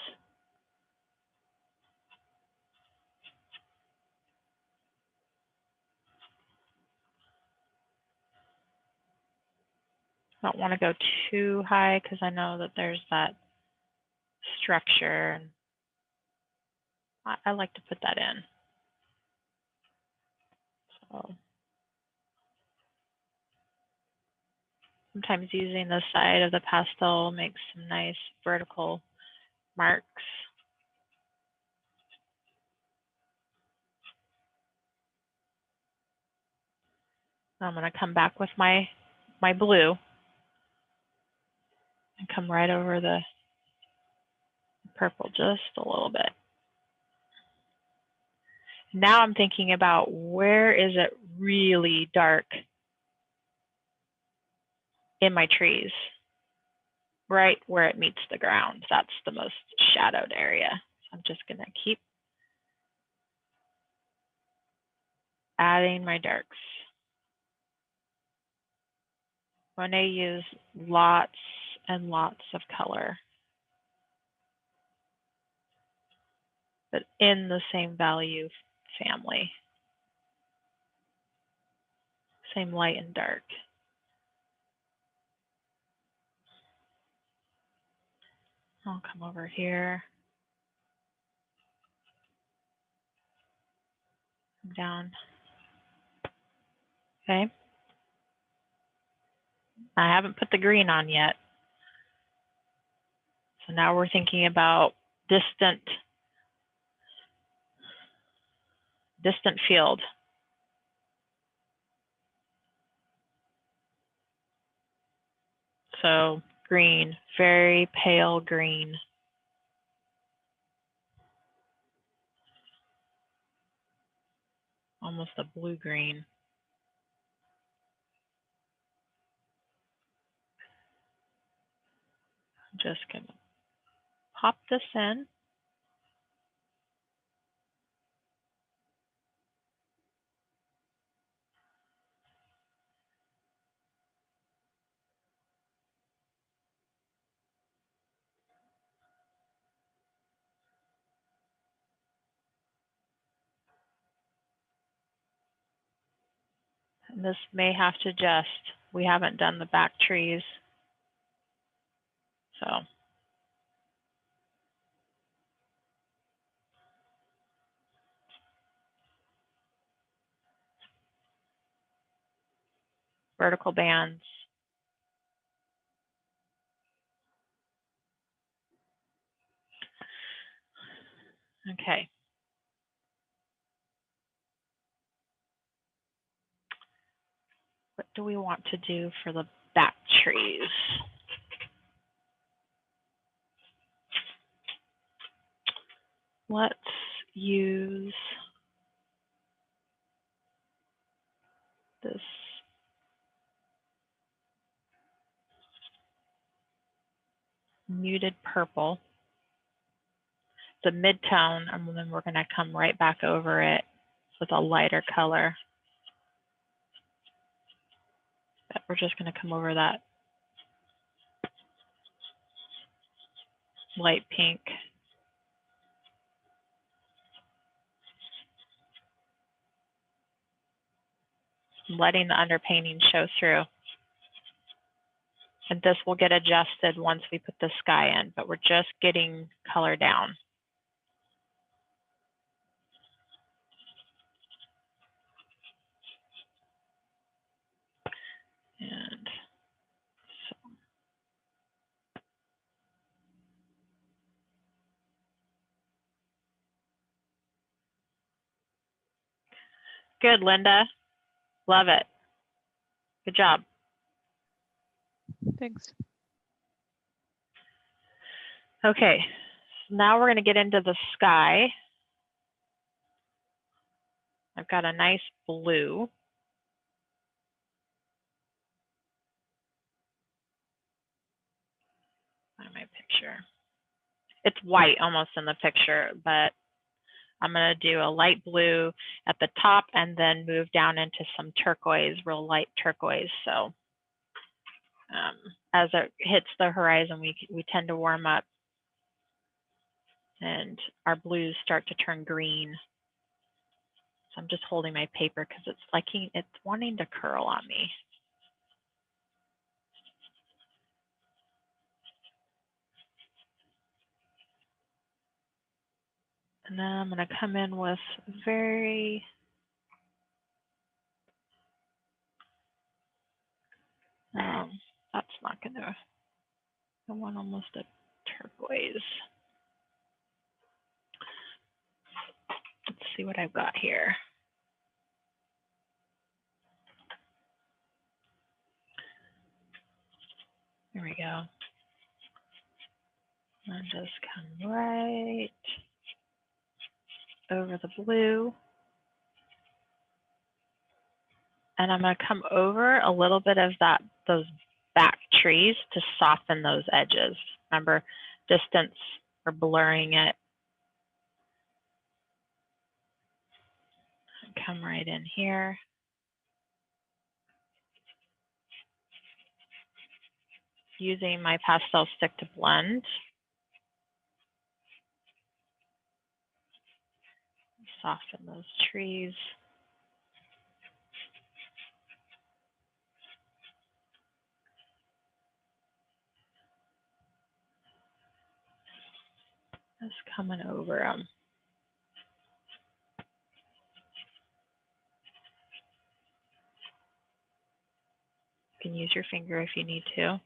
I don't want to go too high because I know that there's that structure, and I like to put that in. So sometimes using the side of the pastel makes some nice vertical marks. I'm going to come back with my blue and come right over the purple just a little bit. Now I'm thinking about where is it really dark in my trees, right where it meets the ground. That's the most shadowed area. So I'm just going to keep adding my darks. Monet used lots and lots of color, but in the same value family, same light and dark. I'll come over here, down. Okay. I haven't put the green on yet. So now we're thinking about distant field. So green, very pale green. Almost a blue-green. I'm just gonna pop this in. This may have to just, we haven't done the back trees. So. Vertical bands. Okay. What do we want to do for the back trees? Let's use this muted purple. It's a mid-tone, and then we're going to come right back over it with a lighter color. But we're just going to come over that light pink. Letting the underpainting show through. And this will get adjusted once we put the sky in, but we're just getting color down. And so. Good, Linda. Love it. Good job. Thanks. Okay, so now we're going to get into the sky. I've got a nice blue. Find my picture. It's white almost in the picture, but I'm going to do a light blue at the top and then move down into some turquoise, real light turquoise. So as it hits the horizon, we tend to warm up and our blues start to turn green. So I'm just holding my paper because it's wanting to curl on me. And then I'm going to come in with very that's not going to, I want almost a turquoise. Let's see what I've got here. There we go. And just come right over the blue. And I'm going to come over a little bit of those back trees to soften those edges. Remember, distance, we're blurring it. Come right in here. Using my pastel stick to blend. Soften those trees. Just coming over them. You can use your finger if you need to.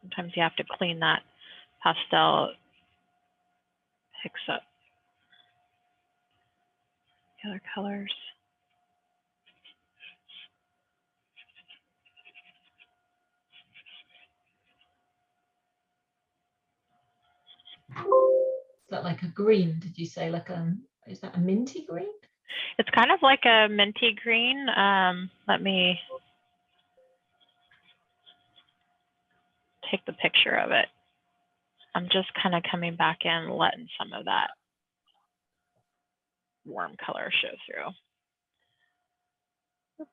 Sometimes you have to clean that pastel. Picks up the other colors. Is that like a green? Did you say is that a minty green? It's kind of like a minty green. Let me take the picture of it. I'm just kind of coming back in, letting some of that warm color show through. Oops.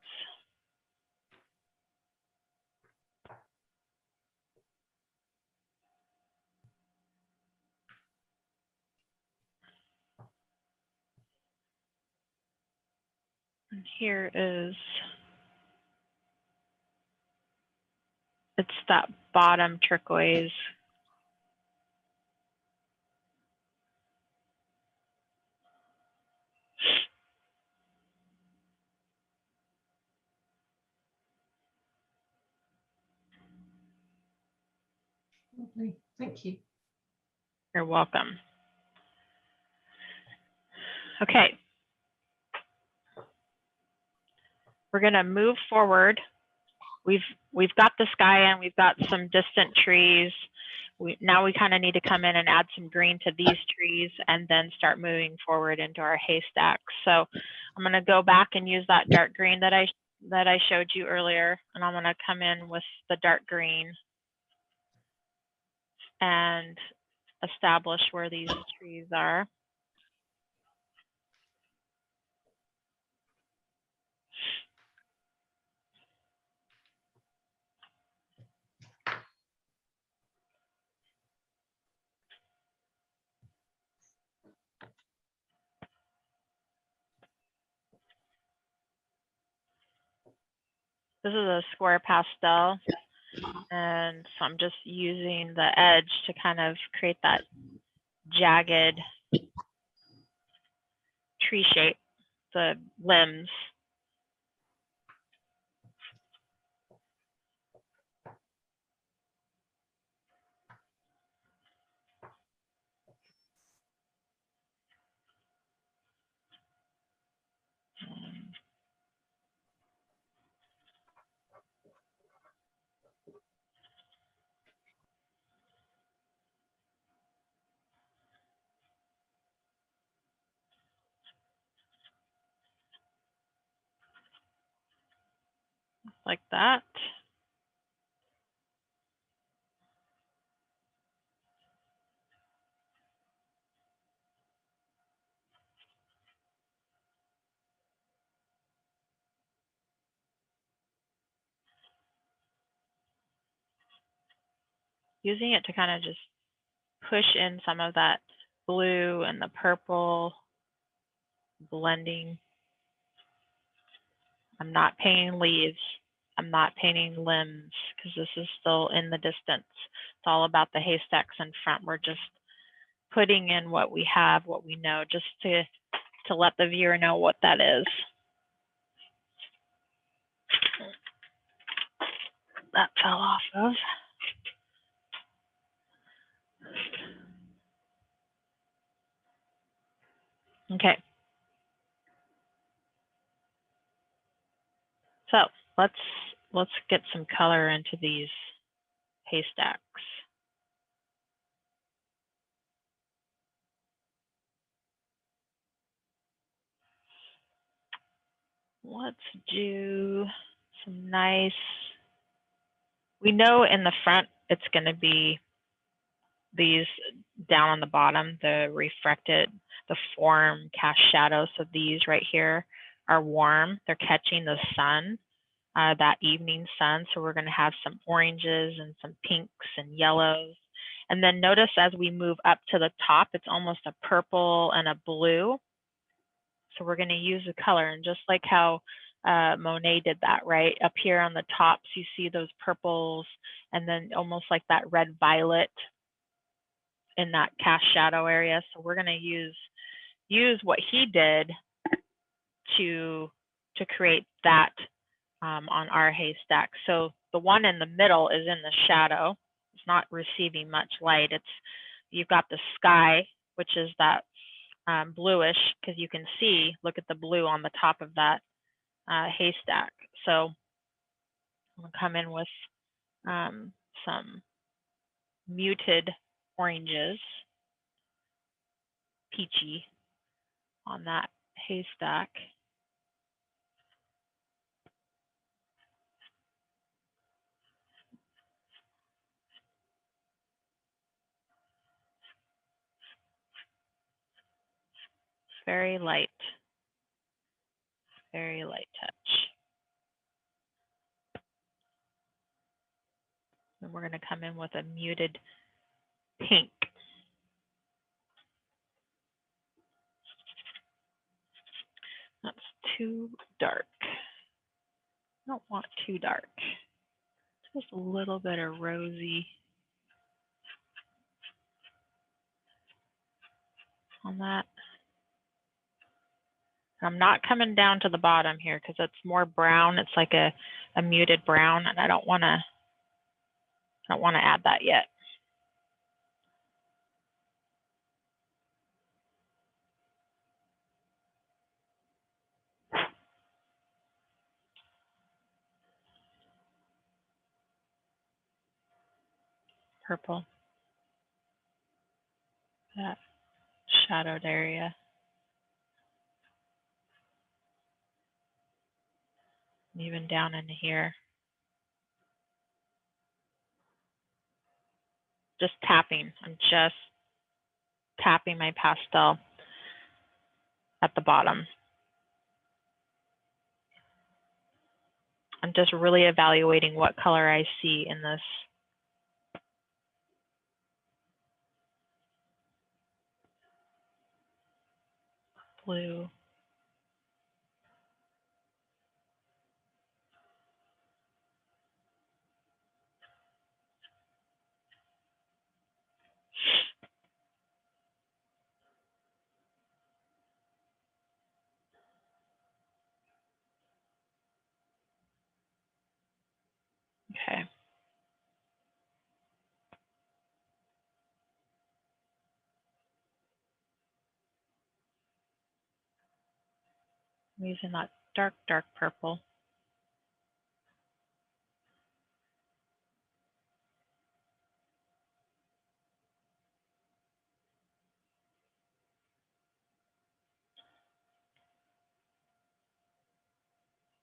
And here is, it's that bottom turquoise. Lovely. Thank you. You're welcome. Okay. We're going to move forward. We've got the sky and we've got some distant trees. Now we kind of need to come in and add some green to these trees and then start moving forward into our haystacks. So I'm going to go back and use that dark green that I showed you earlier, and I'm going to come in with the dark green and establish where these trees are. This is a square pastel, and so I'm just using the edge to kind of create that jagged tree shape, the limbs. Like that. Using it to kind of just push in some of that blue and the purple, blending. I'm not painting leaves. I'm not painting limbs because this is still in the distance. It's all about the haystacks in front. We're just putting in what we have, what we know, just to let the viewer know what that is. That fell off of. Okay. So let's get some color into these haystacks. Let's do some nice, we know in the front it's going to be these down on the bottom, the reflected, the form cast shadows. So these right here are warm. They're catching the sun, that evening sun. So we're going to have some oranges and some pinks and yellows. And then notice as we move up to the top, it's almost a purple and a blue. So we're going to use the color, and just like how Monet did that, right? Up here on the tops, you see those purples, and then almost like that red violet in that cast shadow area. So we're going to use what he did to create that on our haystack. So the one in the middle is in the shadow. It's not receiving much light. You've got the sky, which is that bluish, because you can see, look at the blue on the top of that haystack. So I'm going to come in with some muted oranges, peachy on that haystack. Very light touch. And we're going to come in with a muted pink. That's too dark. Don't want too dark. Just a little bit of rosy on that. I'm not coming down to the bottom here because it's more brown. It's like a muted brown, and I don't want to add that yet. Purple. That shadowed area. Even down into here. Just tapping. I'm just tapping my pastel at the bottom. I'm just really evaluating what color I see in this. Blue. Okay. I'm using that dark, dark purple.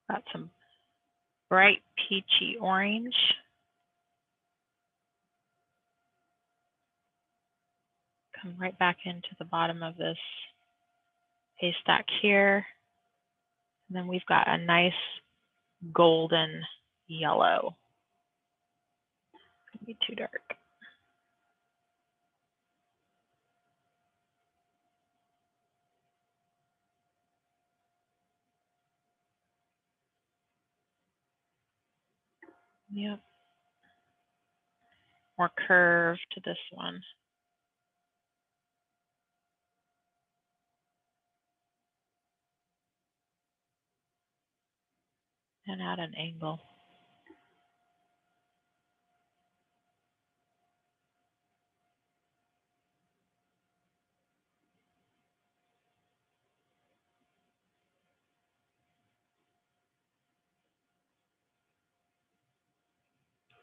Got some bright peachy orange. Come right back into the bottom of this haystack here. And then we've got a nice golden yellow. Could be too dark. Yep. More curve to this one. And add an angle.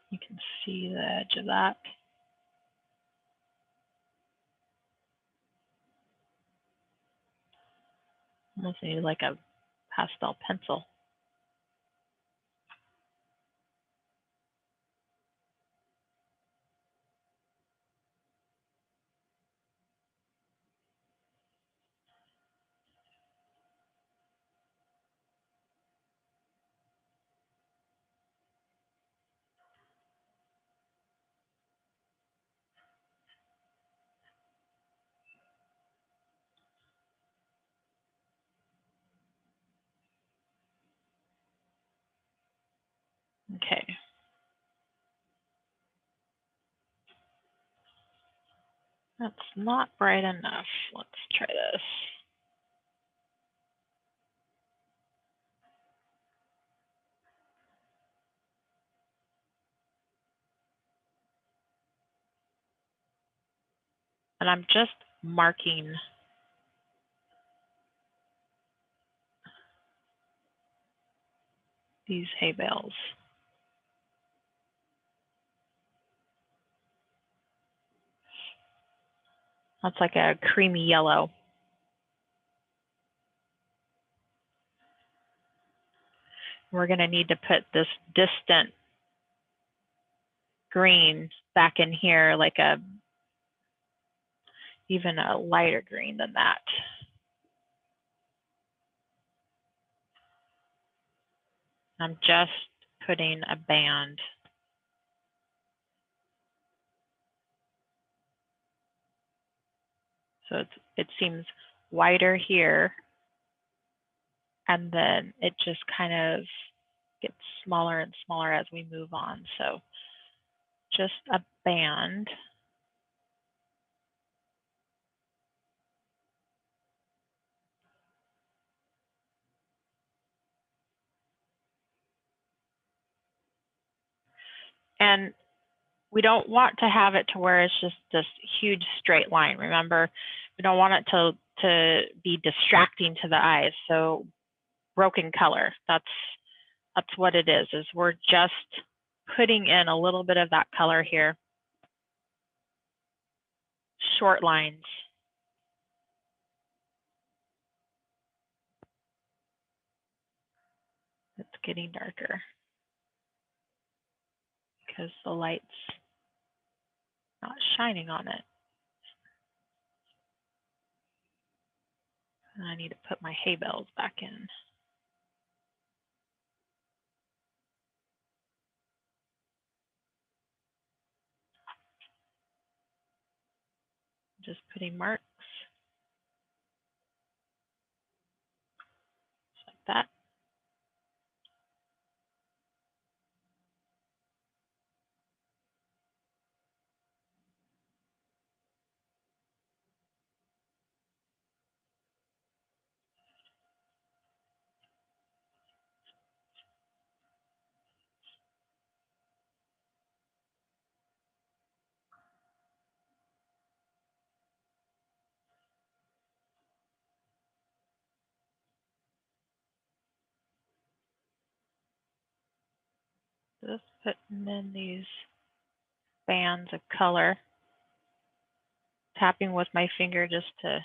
You can see the edge of that. Almost need like a pastel pencil. Okay. That's not bright enough. Let's try this. And I'm just marking these hay bales. That's like a creamy yellow. We're going to need to put this distant green back in here, like even a lighter green than that. I'm just putting a band. So it seems wider here And then it just kind of gets smaller and smaller as we move on. So just a band. And we don't want to have it to where it's just this huge straight line. Remember, we don't want it to be distracting to the eyes. So broken color, that's what it is we're just putting in a little bit of that color here. Short lines. It's getting darker because the light's not shining on it. And I need to put my hay bales back in. Just putting marks just like that. Just putting in these bands of color, tapping with my finger just to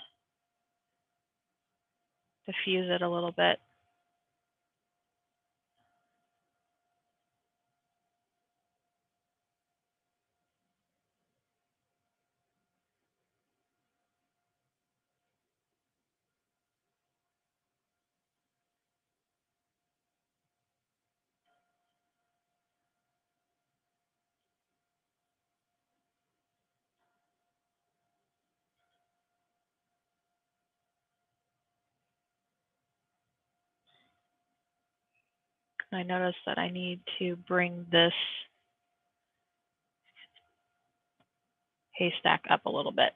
diffuse it a little bit. I notice that I need to bring this haystack up a little bit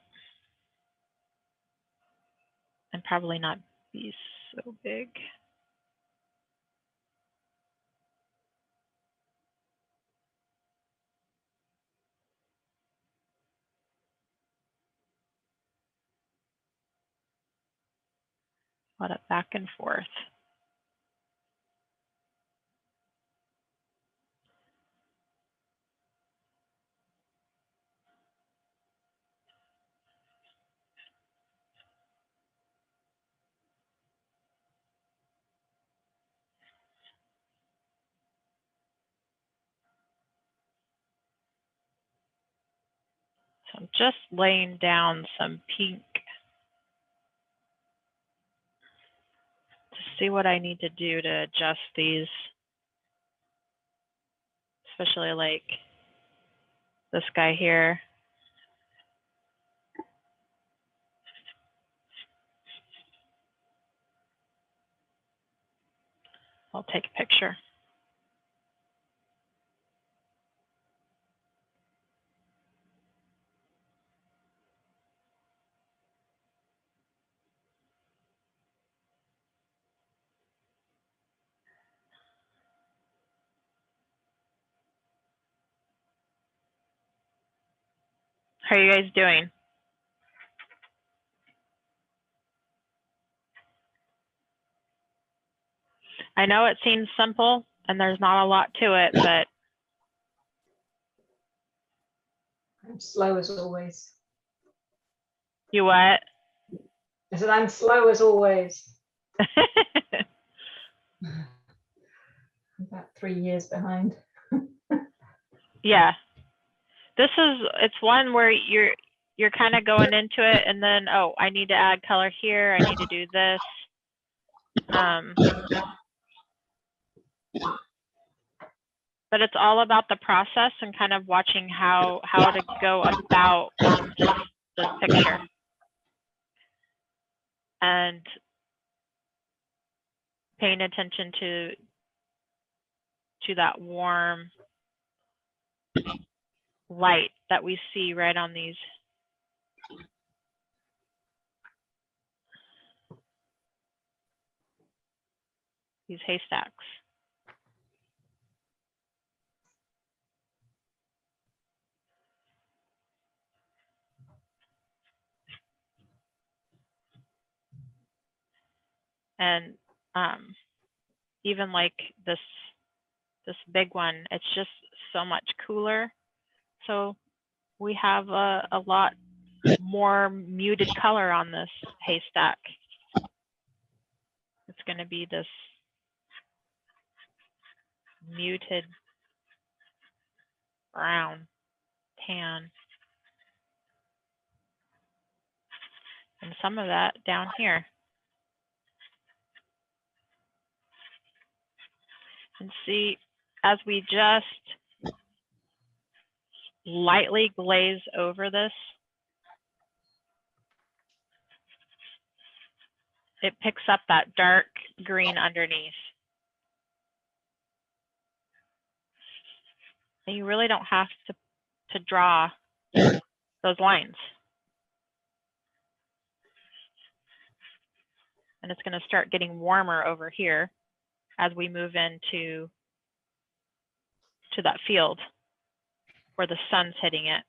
and probably not be so big. Let it back and forth. So I'm just laying down some pink to see what I need to do to adjust these, especially like this guy here. I'll take a picture. How are you guys doing? I know it seems simple and there's not a lot to it, but I'm slow as always. you what? I said I'm slow as always. About 3 years behind. Yeah. It's one where you're kind of going into it and then, oh, I need to add color here. I need to do this. But it's all about the process and kind of watching how to go about this picture. And paying attention to that warm light that we see right on these haystacks. And even like this big one, it's just so much cooler. So we have a lot more muted color on this haystack. It's going to be this muted brown, tan, and some of that down here. And see, as we just lightly glaze over this, it picks up that dark green underneath. And you really don't have to draw those lines. And it's going to start getting warmer over here as we move into that field where the sun's hitting it.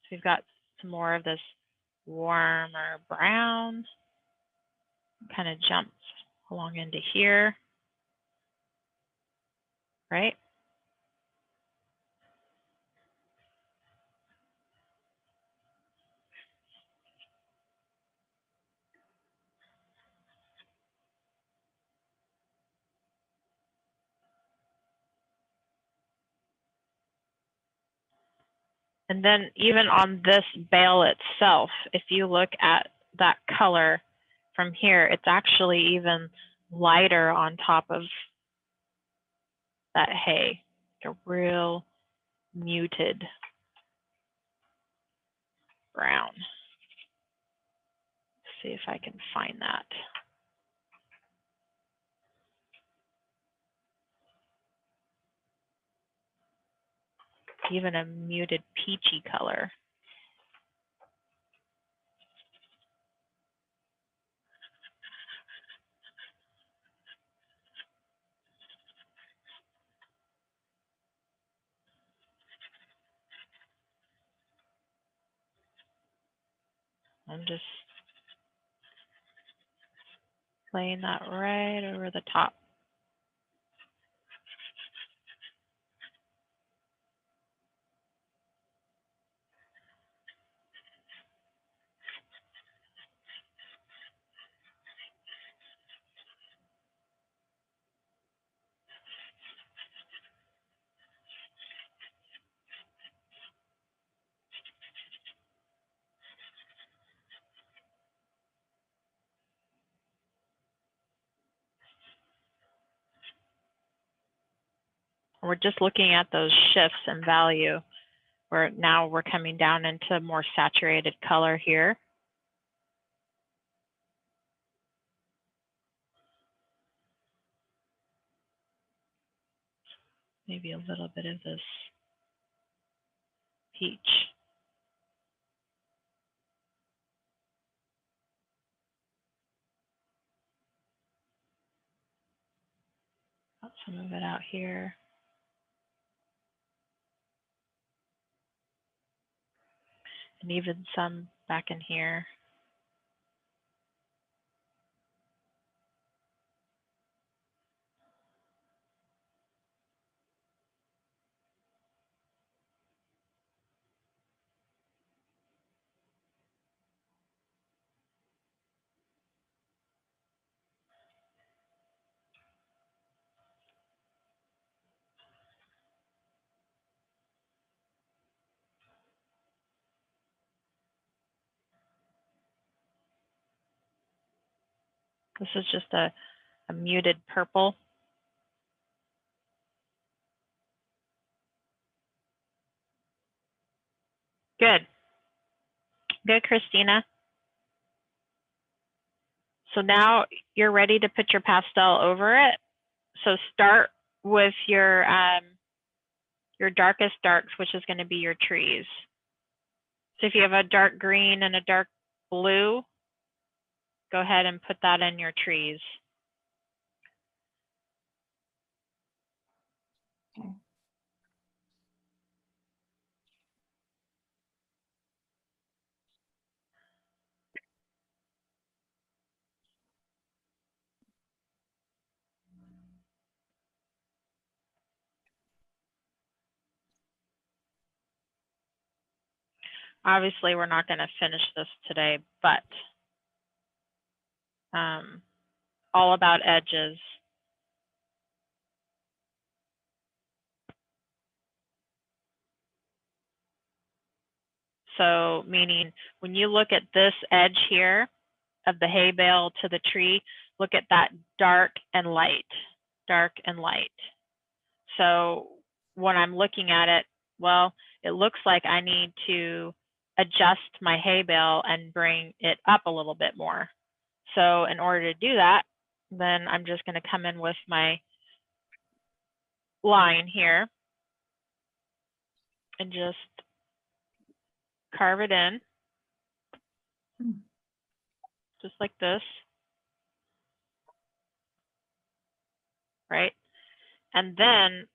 So we've got some more of this warmer brown, kind of jumps along into here, right? And then even on this bale itself, if you look at that color from here, it's actually even lighter on top of that hay, like a real muted brown. Let's see if I can find that. Even a muted peachy color. I'm just laying that right over the top. We're just looking at those shifts in value where now we're coming down into more saturated color here. Maybe a little bit of this peach. Got some of it out here. And even some back in here. This is just a muted purple. Good. Good, Christina. So now you're ready to put your pastel over it. So start with your darkest darks, which is going to be your trees. So if you have a dark green and a dark blue, go ahead and put that in your trees. Okay. Obviously, we're not going to finish this today, but all about edges. So meaning when you look at this edge here of the hay bale to the tree, look at that dark and light, dark and light. So when I'm looking at it, well, it looks like I need to adjust my hay bale and bring it up a little bit more. So in order to do that, then I'm just going to come in with my line here and just carve it in, just like this, right? And then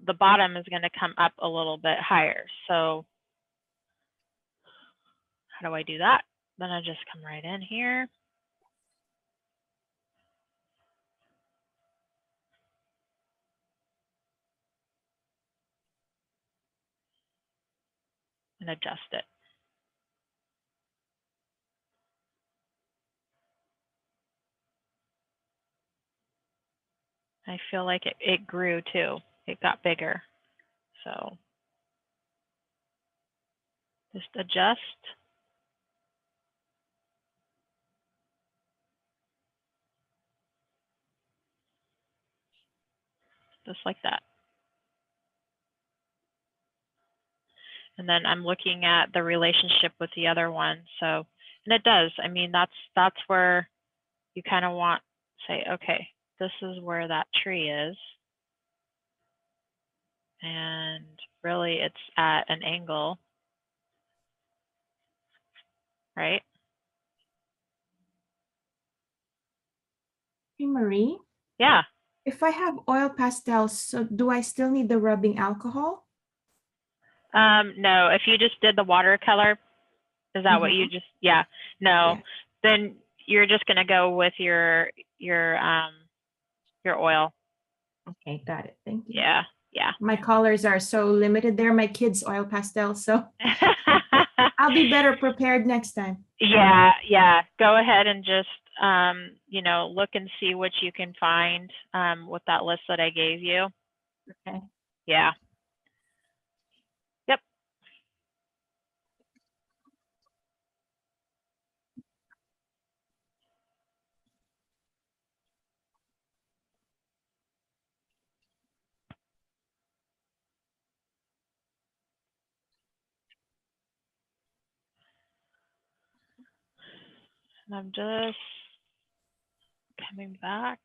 the bottom is going to come up a little bit higher. So how do I do that? Then I just come right in here. And adjust it. I feel like it grew too. It got bigger. So just adjust. Just like that. And then I'm looking at the relationship with the other one. So, and it does. I mean, that's where you kind of want to say, okay, this is where that tree is. And really it's at an angle, right? Hey, Marie. Yeah. If I have oil pastels, so do I still need the rubbing alcohol? No, if you just did the watercolor, is that what you just, yeah, no, Yeah. then you're just going to go with your oil. Okay, got it. Thank you. Yeah. Yeah. My colors are so limited. They're my kids' oil pastels, so I'll be better prepared next time. Yeah, yeah. Go ahead and just you know, look and see what you can find with that list that I gave you. Okay. Yeah. Yep. And I'm just coming back.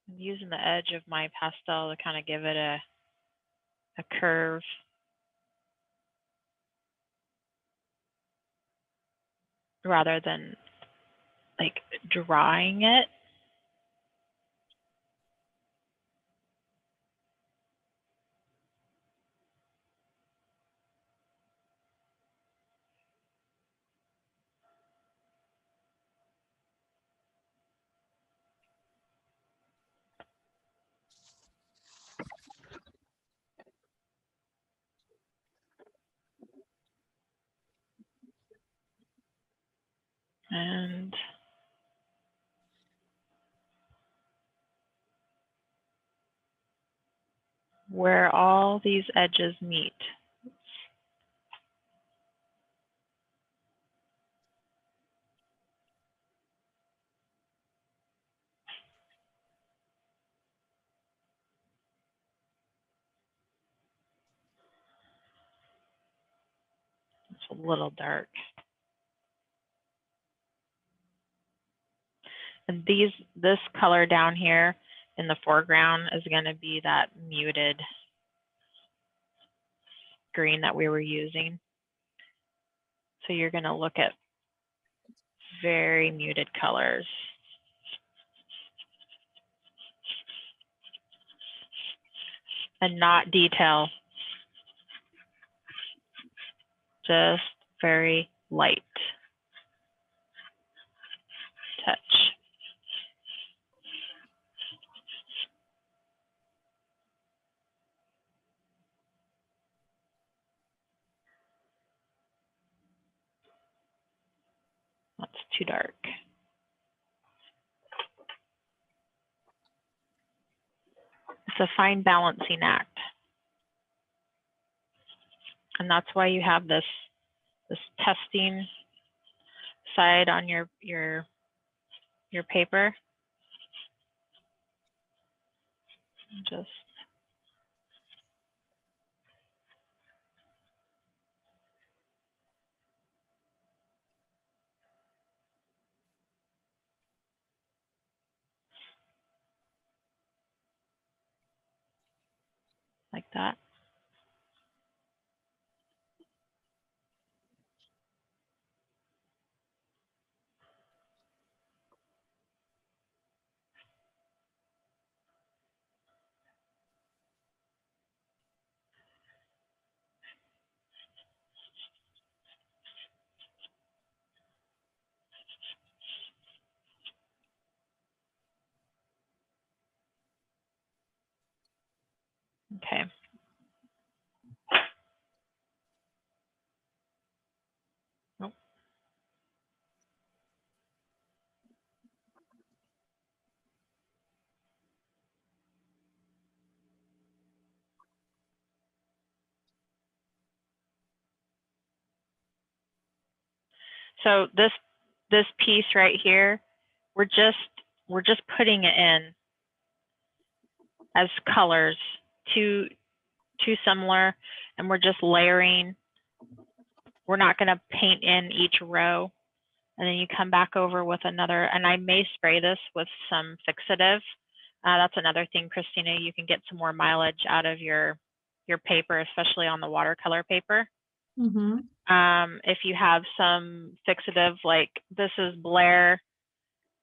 I'm using the edge of my pastel to kind of give it a curve. Rather than like drawing it. And where all these edges meet. It's a little dark. And this color down here in the foreground is going to be that muted green that we were using. So you're going to look at very muted colors. And not detail, just very light touch. That's too dark. It's a fine balancing act. And that's why you have this testing side on your paper. Just like that. Okay. Nope. So this piece right here, we're just putting it in as colors, too similar, and we're just layering. We're not going to paint in each row. And then you come back over with another, and I may spray this with some fixative. That's another thing, Christina, you can get some more mileage out of your paper, especially on the watercolor paper. Mm-hmm. If you have some fixative, like this is Blair,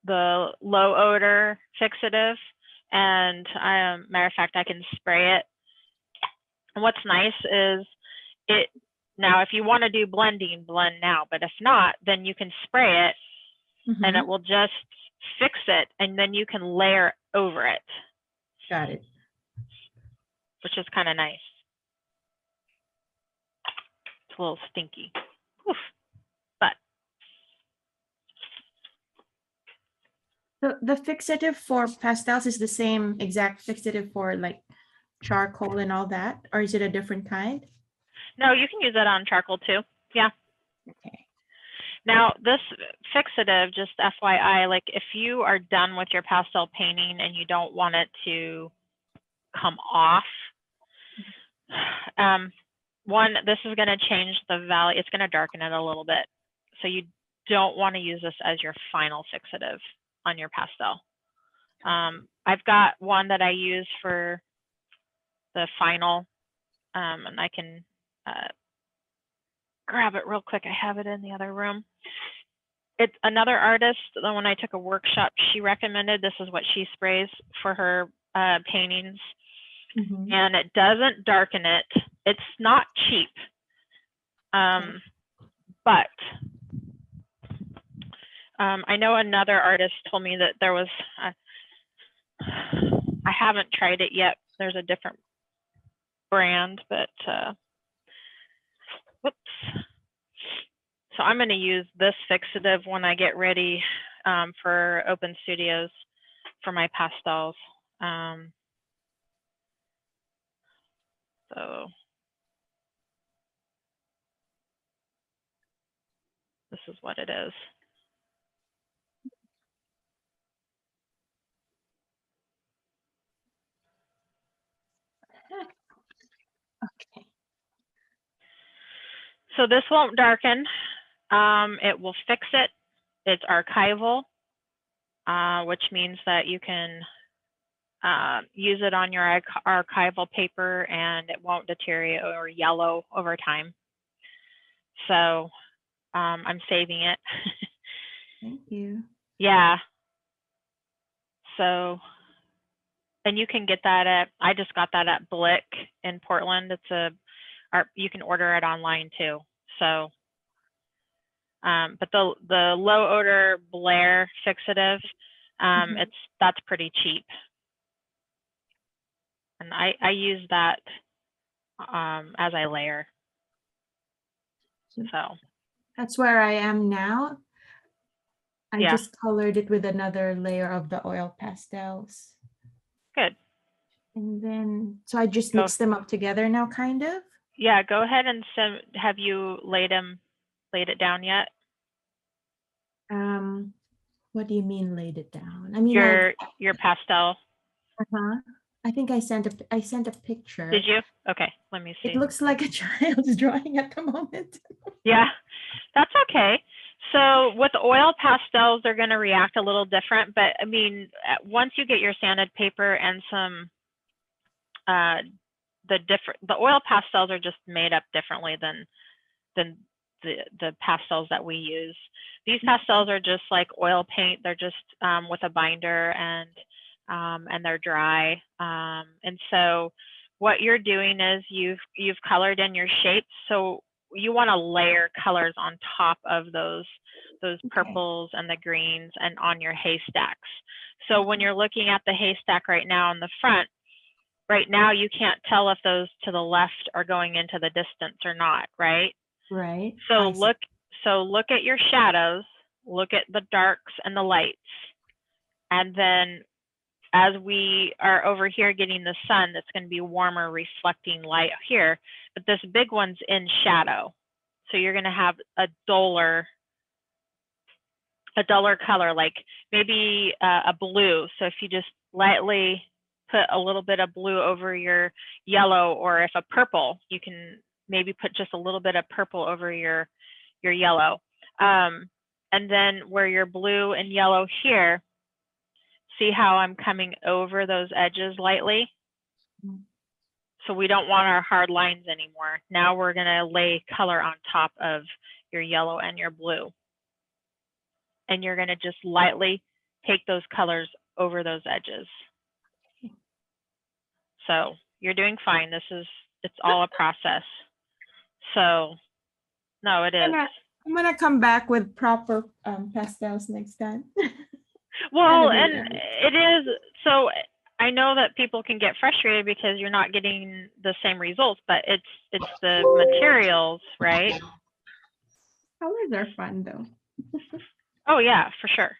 the low odor fixative, and matter of fact, I can spray it. And what's nice is it, now if you want to do blending, blend now, but if not, then you can spray it and it will just fix it, and then you can layer over it. Got it. Which is kind of nice. It's a little stinky. Oof. But the fixative for pastels is the same exact fixative for like charcoal and all that, or is it a different kind? no, you can use it on charcoal too. Yeah. Okay. Now this fixative, just FYI, like if you are done with your pastel painting and you don't want it to come off, one, this is going to change the value. It's going to darken it a little bit. So you don't want to use this as your final fixative on your pastel. I've got one that I use for the final, and I can grab it real quick. I have it in the other room. It's another artist. When I took a workshop, she recommended this is what she sprays for her paintings. Mm-hmm. And it doesn't darken it. It's not cheap, but I know another artist told me that there was, I haven't tried it yet. There's a different brand, but whoops. So I'm going to use this fixative when I get ready for Open Studios for my pastels. So this is what it is. Okay. So this won't darken. It will fix it. It's archival, which means that you can use it on your archival paper and it won't deteriorate or yellow over time. So I'm saving it. Thank you. Yeah. So, and you can get that at, I just got that at Blick in Portland. It's you can order it online too. So, but the low odor Blair fixative, that's pretty cheap. And I use that as I layer. So that's where I am now. I yeah. just colored it with another layer of the oil pastels. Good. And then, so I just mix them up together now, kind of? Yeah, go ahead and have you laid it down yet? What do you mean laid it down? I mean, your pastel. I think I sent a picture. Did you? Okay, let me see. It looks like a child's drawing at the moment. Yeah, that's okay. So with oil pastels, they're going to react a little different. But I mean, once you get your sanded paper and some, the oil pastels are just made up differently than the pastels that we use. These pastels are just like oil paint. They're just with a binder and they're dry. And so what you're doing is you've colored in your shapes. So you want to layer colors on top of those purples and the greens and on your haystacks. So when you're looking at the haystack right now in the front, right now you can't tell if those to the left are going into the distance or not, right? Right. So look at your shadows, look at the darks and the lights. And then as we are over here getting the sun, that's going to be warmer reflecting light here, but this big one's in shadow. So you're going to have a duller color, like maybe a blue. So if you just lightly put a little bit of blue over your yellow, or if a purple, you can maybe put just a little bit of purple over your yellow. And then where your blue and yellow here, see how I'm coming over those edges lightly? So we don't want our hard lines anymore. Now we're going to lay color on top of your yellow and your blue. And you're going to just lightly take those colors over those edges. So you're doing fine. It's all a process. So no, it is. I'm going to come back with proper pastels next time. Well, and it is, so I know that people can get frustrated because you're not getting the same results, but it's the materials, right? Colors are fun though. Oh yeah, for sure.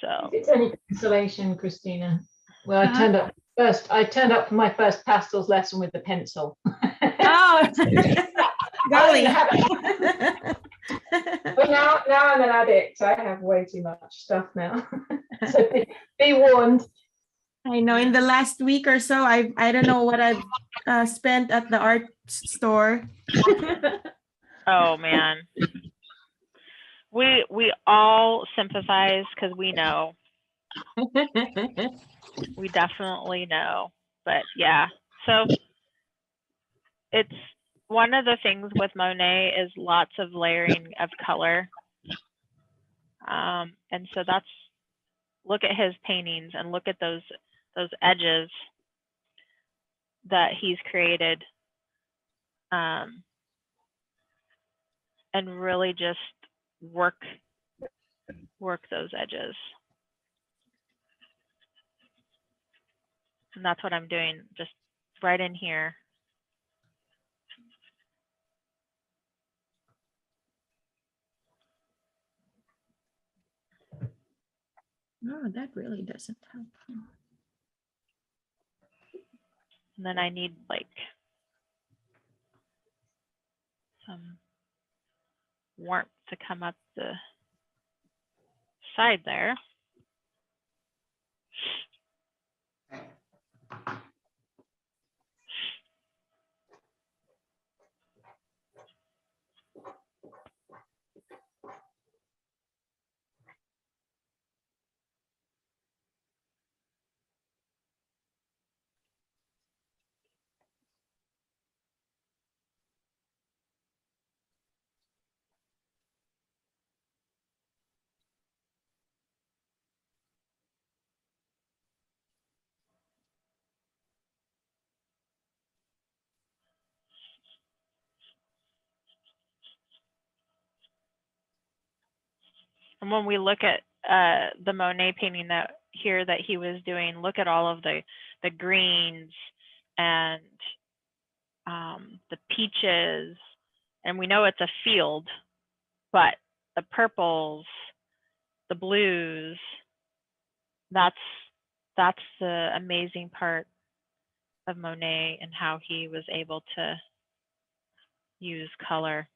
So it's any consolation, Christina. Well, I turned up for my first pastels lesson with the pencil. Oh, golly. But now I'm an addict. I have way too much stuff now. So be warned. I know in the last week or so, I don't know what I've spent at the art store. oh man. We all sympathize because we know. We definitely know. But yeah. So it's one of the things with Monet is lots of layering of color. And so look at his paintings and look at those edges that he's created. And really just work those edges. And that's what I'm doing, just right in here. No, that really doesn't help. And then I need like some warmth to come up the side there. And when we look at the Monet painting that here that he was doing, look at all of the greens and the peaches, and we know it's a field, but the purples, the blues, that's the amazing part of Monet and how he was able to use color.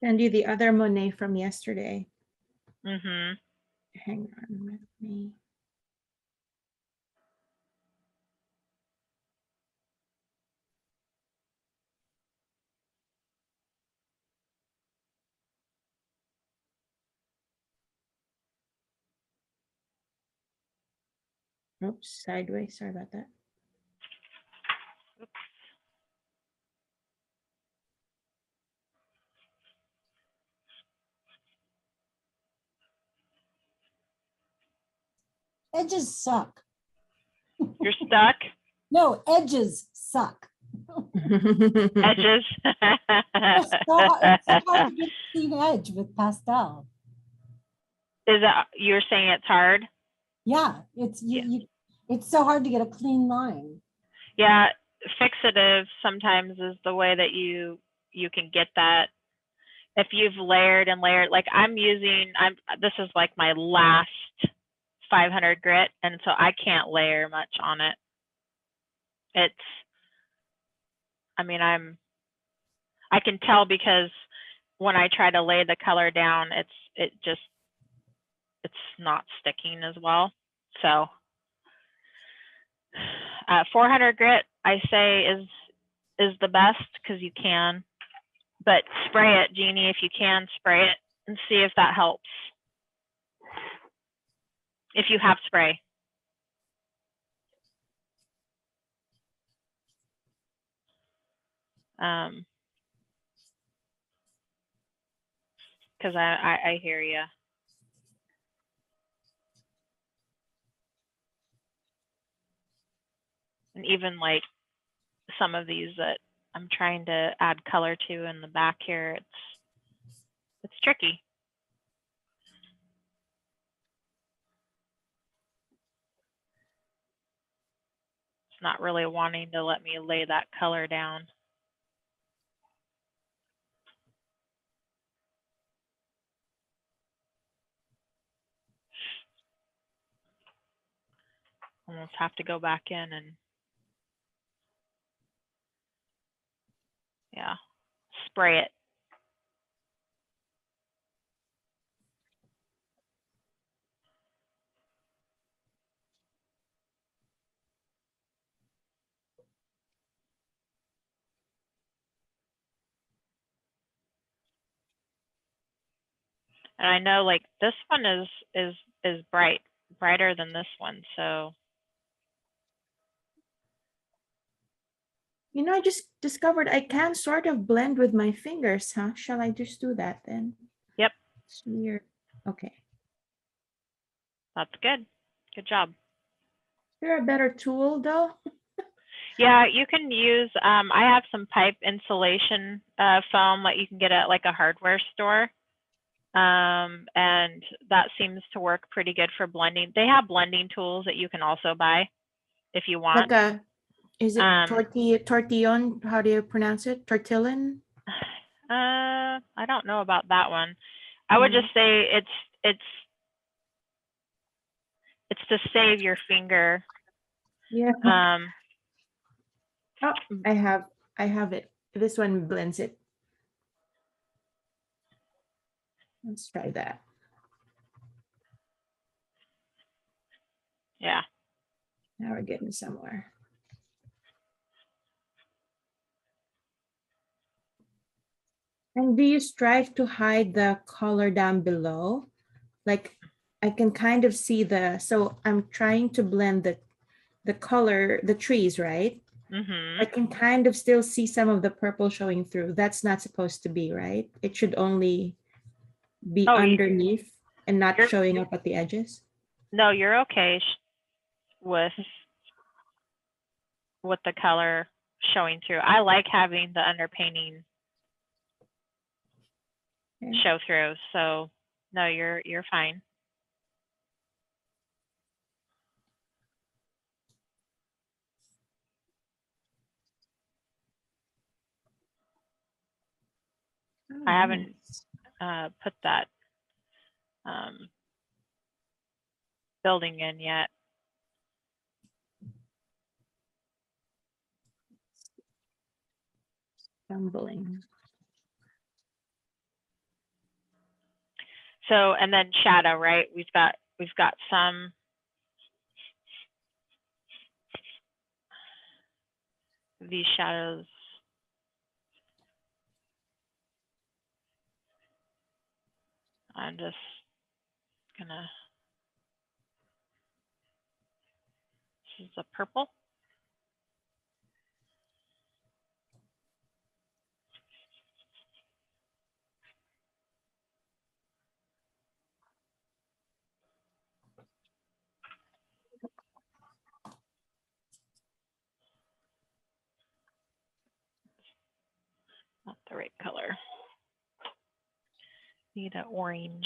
Send you the other Monet from yesterday. Mm-hmm. Hang on with me. Oops, sideways. Sorry about that. Edges suck. You're stuck? No, edges suck. Edges? It's so hard to get a clean edge with pastel. Is that, you're saying it's hard? Yeah, it's it's so hard to get a clean line. Yeah, fixative sometimes is the way that you can get that. If you've layered and layered, like this is like my last 500 grit, and so I can't layer much on it. I can tell because when I try to lay the color down, it's not sticking as well. So 400 grit, I say is the best because you can, but spray it, Jeannie, if you can, spray it and see if that helps. If you have spray. Because I hear you. And even like some of these that I'm trying to add color to in the back here, it's tricky. It's not really wanting to let me lay that color down. Almost have to go back in and yeah, spray it. And I know like this one is brighter than this one, so. You know, I just discovered I can sort of blend with my fingers, huh? Shall I just do that then? Yep. It's weird. Okay. That's good. Good job. Is there a better tool though? Yeah, you can use, I have some pipe insulation foam that you can get at like a hardware store. And that seems to work pretty good for blending. They have blending tools that you can also buy if you want. Like is it tortillon? How do you pronounce it? Tortillon? I don't know about that one. I would just say it's to save your finger. Yeah. Oh, I have it. This one blends it. Let's try that. Yeah. Now we're getting somewhere. And do you strive to hide the color down below? Like I can kind of see so I'm trying to blend the color, the trees, right? Mm-hmm. I can kind of still see some of the purple showing through. That's not supposed to be, right? It should only be underneath and not showing up at the edges. No, you're okay with the color showing through. I like having the underpainting show through. So no, you're fine. I haven't put that building in yet. Tumbling. So, and then shadow, right? We've got some of these shadows. I'm just gonna, this is a purple. Not the right color. Need an orange.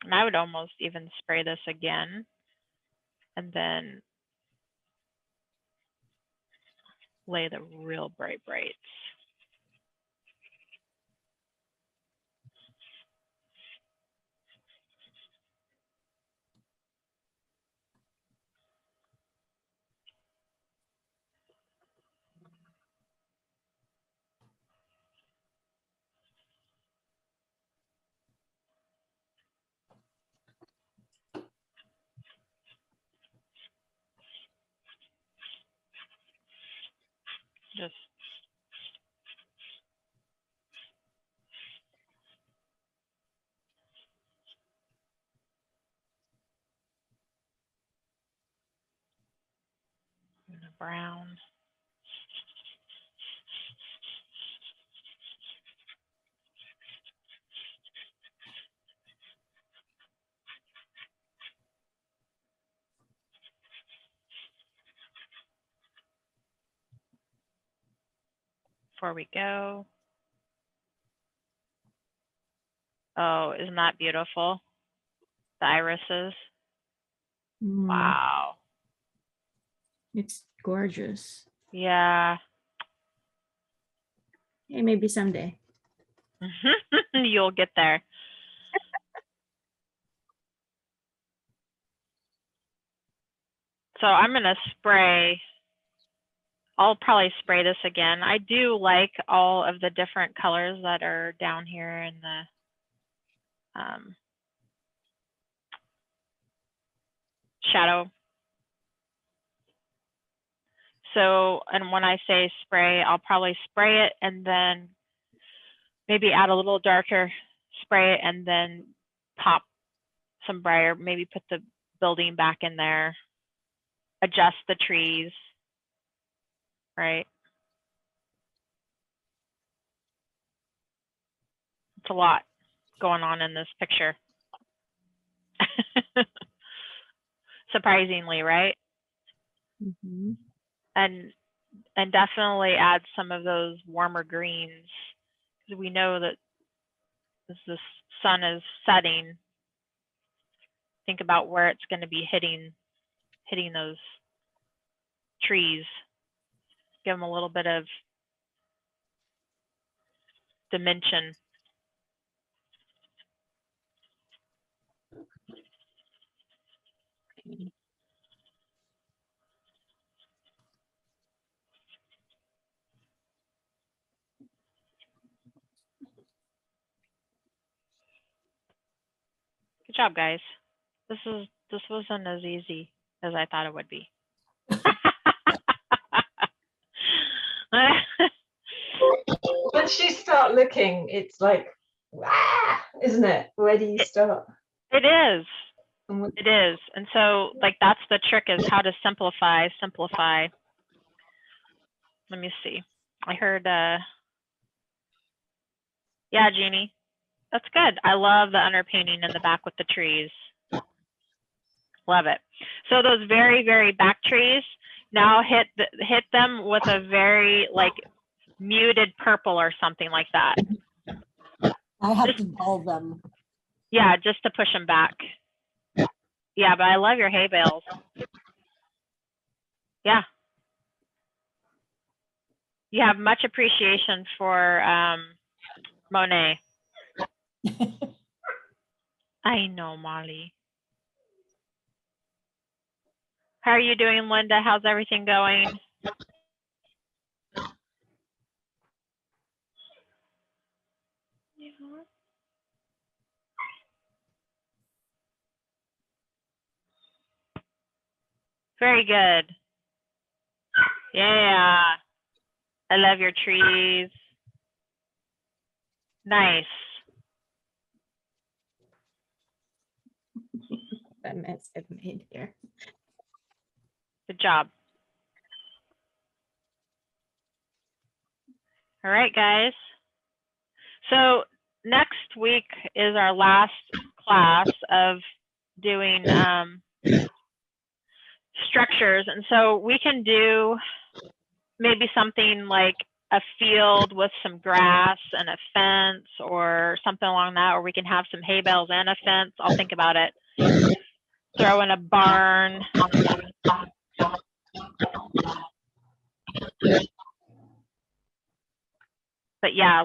And I would almost even spray this again and then lay the real bright brights. Just the brown. Before we go. Oh, isn't that beautiful? The irises. Wow. It's gorgeous. Yeah. Hey, maybe someday. You'll get there. So I'm going to spray. I'll probably spray this again. I do like all of the different colors that are down here in the shadow. So, and when I say spray, I'll probably spray it and then maybe add a little darker spray and then pop some brighter, maybe put the building back in there, adjust the trees, right? It's a lot going on in this picture. Surprisingly, right? Mm-hmm. And definitely add some of those warmer greens, because we know that as the sun is setting, think about where it's going to be hitting those trees. Give them a little bit of dimension. Good job, guys. This wasn't as easy as I thought it would be. Once you start looking, it's like, wow, isn't it? Where do you start? It is. It is. And so, like, that's the trick, is how to simplify. Let me see. I heard, yeah, Jeannie. That's good. I love the underpainting in the back with the trees. Love it. So those very, very back trees, Now hit them with a very like muted purple or something like that. I have to dull them. Yeah, just to push them back. Yeah, but I love your hay bales. Yeah. You have much appreciation for Monet. I know, Molly. How are you doing, Linda? How's everything going? Very good. Yeah. I love your trees. Nice. That mess I've made here. Good job. All right, guys. So next week is our last class of doing structures. And so we can do maybe something like a field with some grass and a fence or something along that, or we can have some hay bales and a fence. I'll think about it. Throw in a barn. But yeah,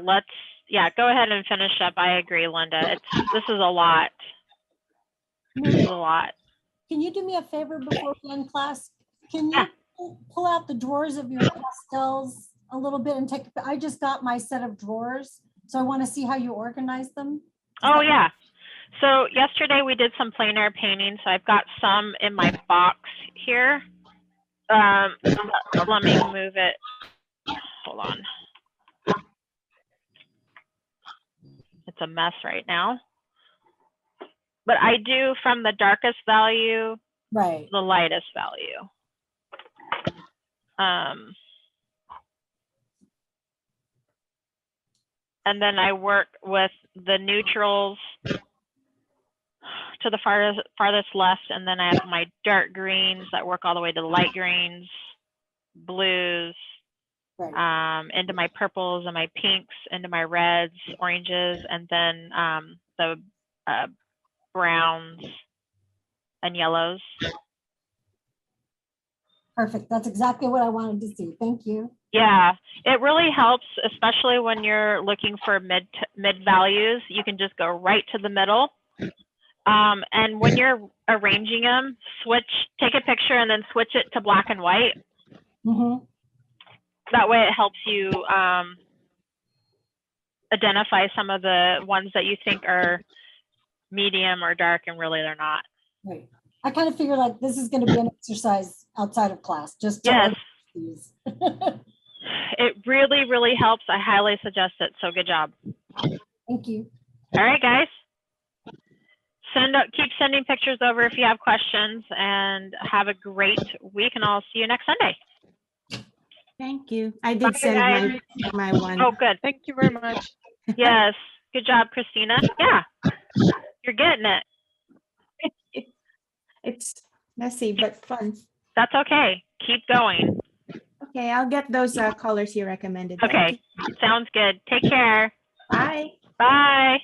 go ahead and finish up. I agree, Linda. This is a lot. This is a lot. Can you do me a favor before we end class? Can you pull out the drawers of your pastels a little bit and take, I just got my set of drawers, so I want to see how you organize them. Oh yeah. So yesterday we did some plein air painting. So I've got some in my box here. Let me move it. Hold on. It's a mess right now. But I do from the darkest value, right, the lightest value. And then I work with the neutrals to the farthest left, and then I have my dark greens that work all the way to the light greens, blues, right. into my purples and my pinks, into my reds, oranges, and then the browns and yellows. Perfect. That's exactly what I wanted to see. Thank you. Yeah, it really helps, especially when you're looking for mid values. You can just go right to the middle. And when you're arranging them, take a picture and then switch it to black and white. Mm-hmm. That way it helps you identify some of the ones that you think are medium or dark and really they're not. Right. I kind of figure like this is going to be an exercise outside of class. Just to yes. These. It really, really helps. I highly suggest it. So good job. Thank you. All right, guys. Keep sending pictures over if you have questions, and have a great week, and I'll see you next Sunday. Thank you. I did send my one. Oh, good. Thank you very much. Yes. Good job, Christina. Yeah. You're getting it. It's messy, but fun. That's okay. Keep going. Okay, I'll get those colors you recommended. Okay. Sounds good. Take care. Bye. Bye.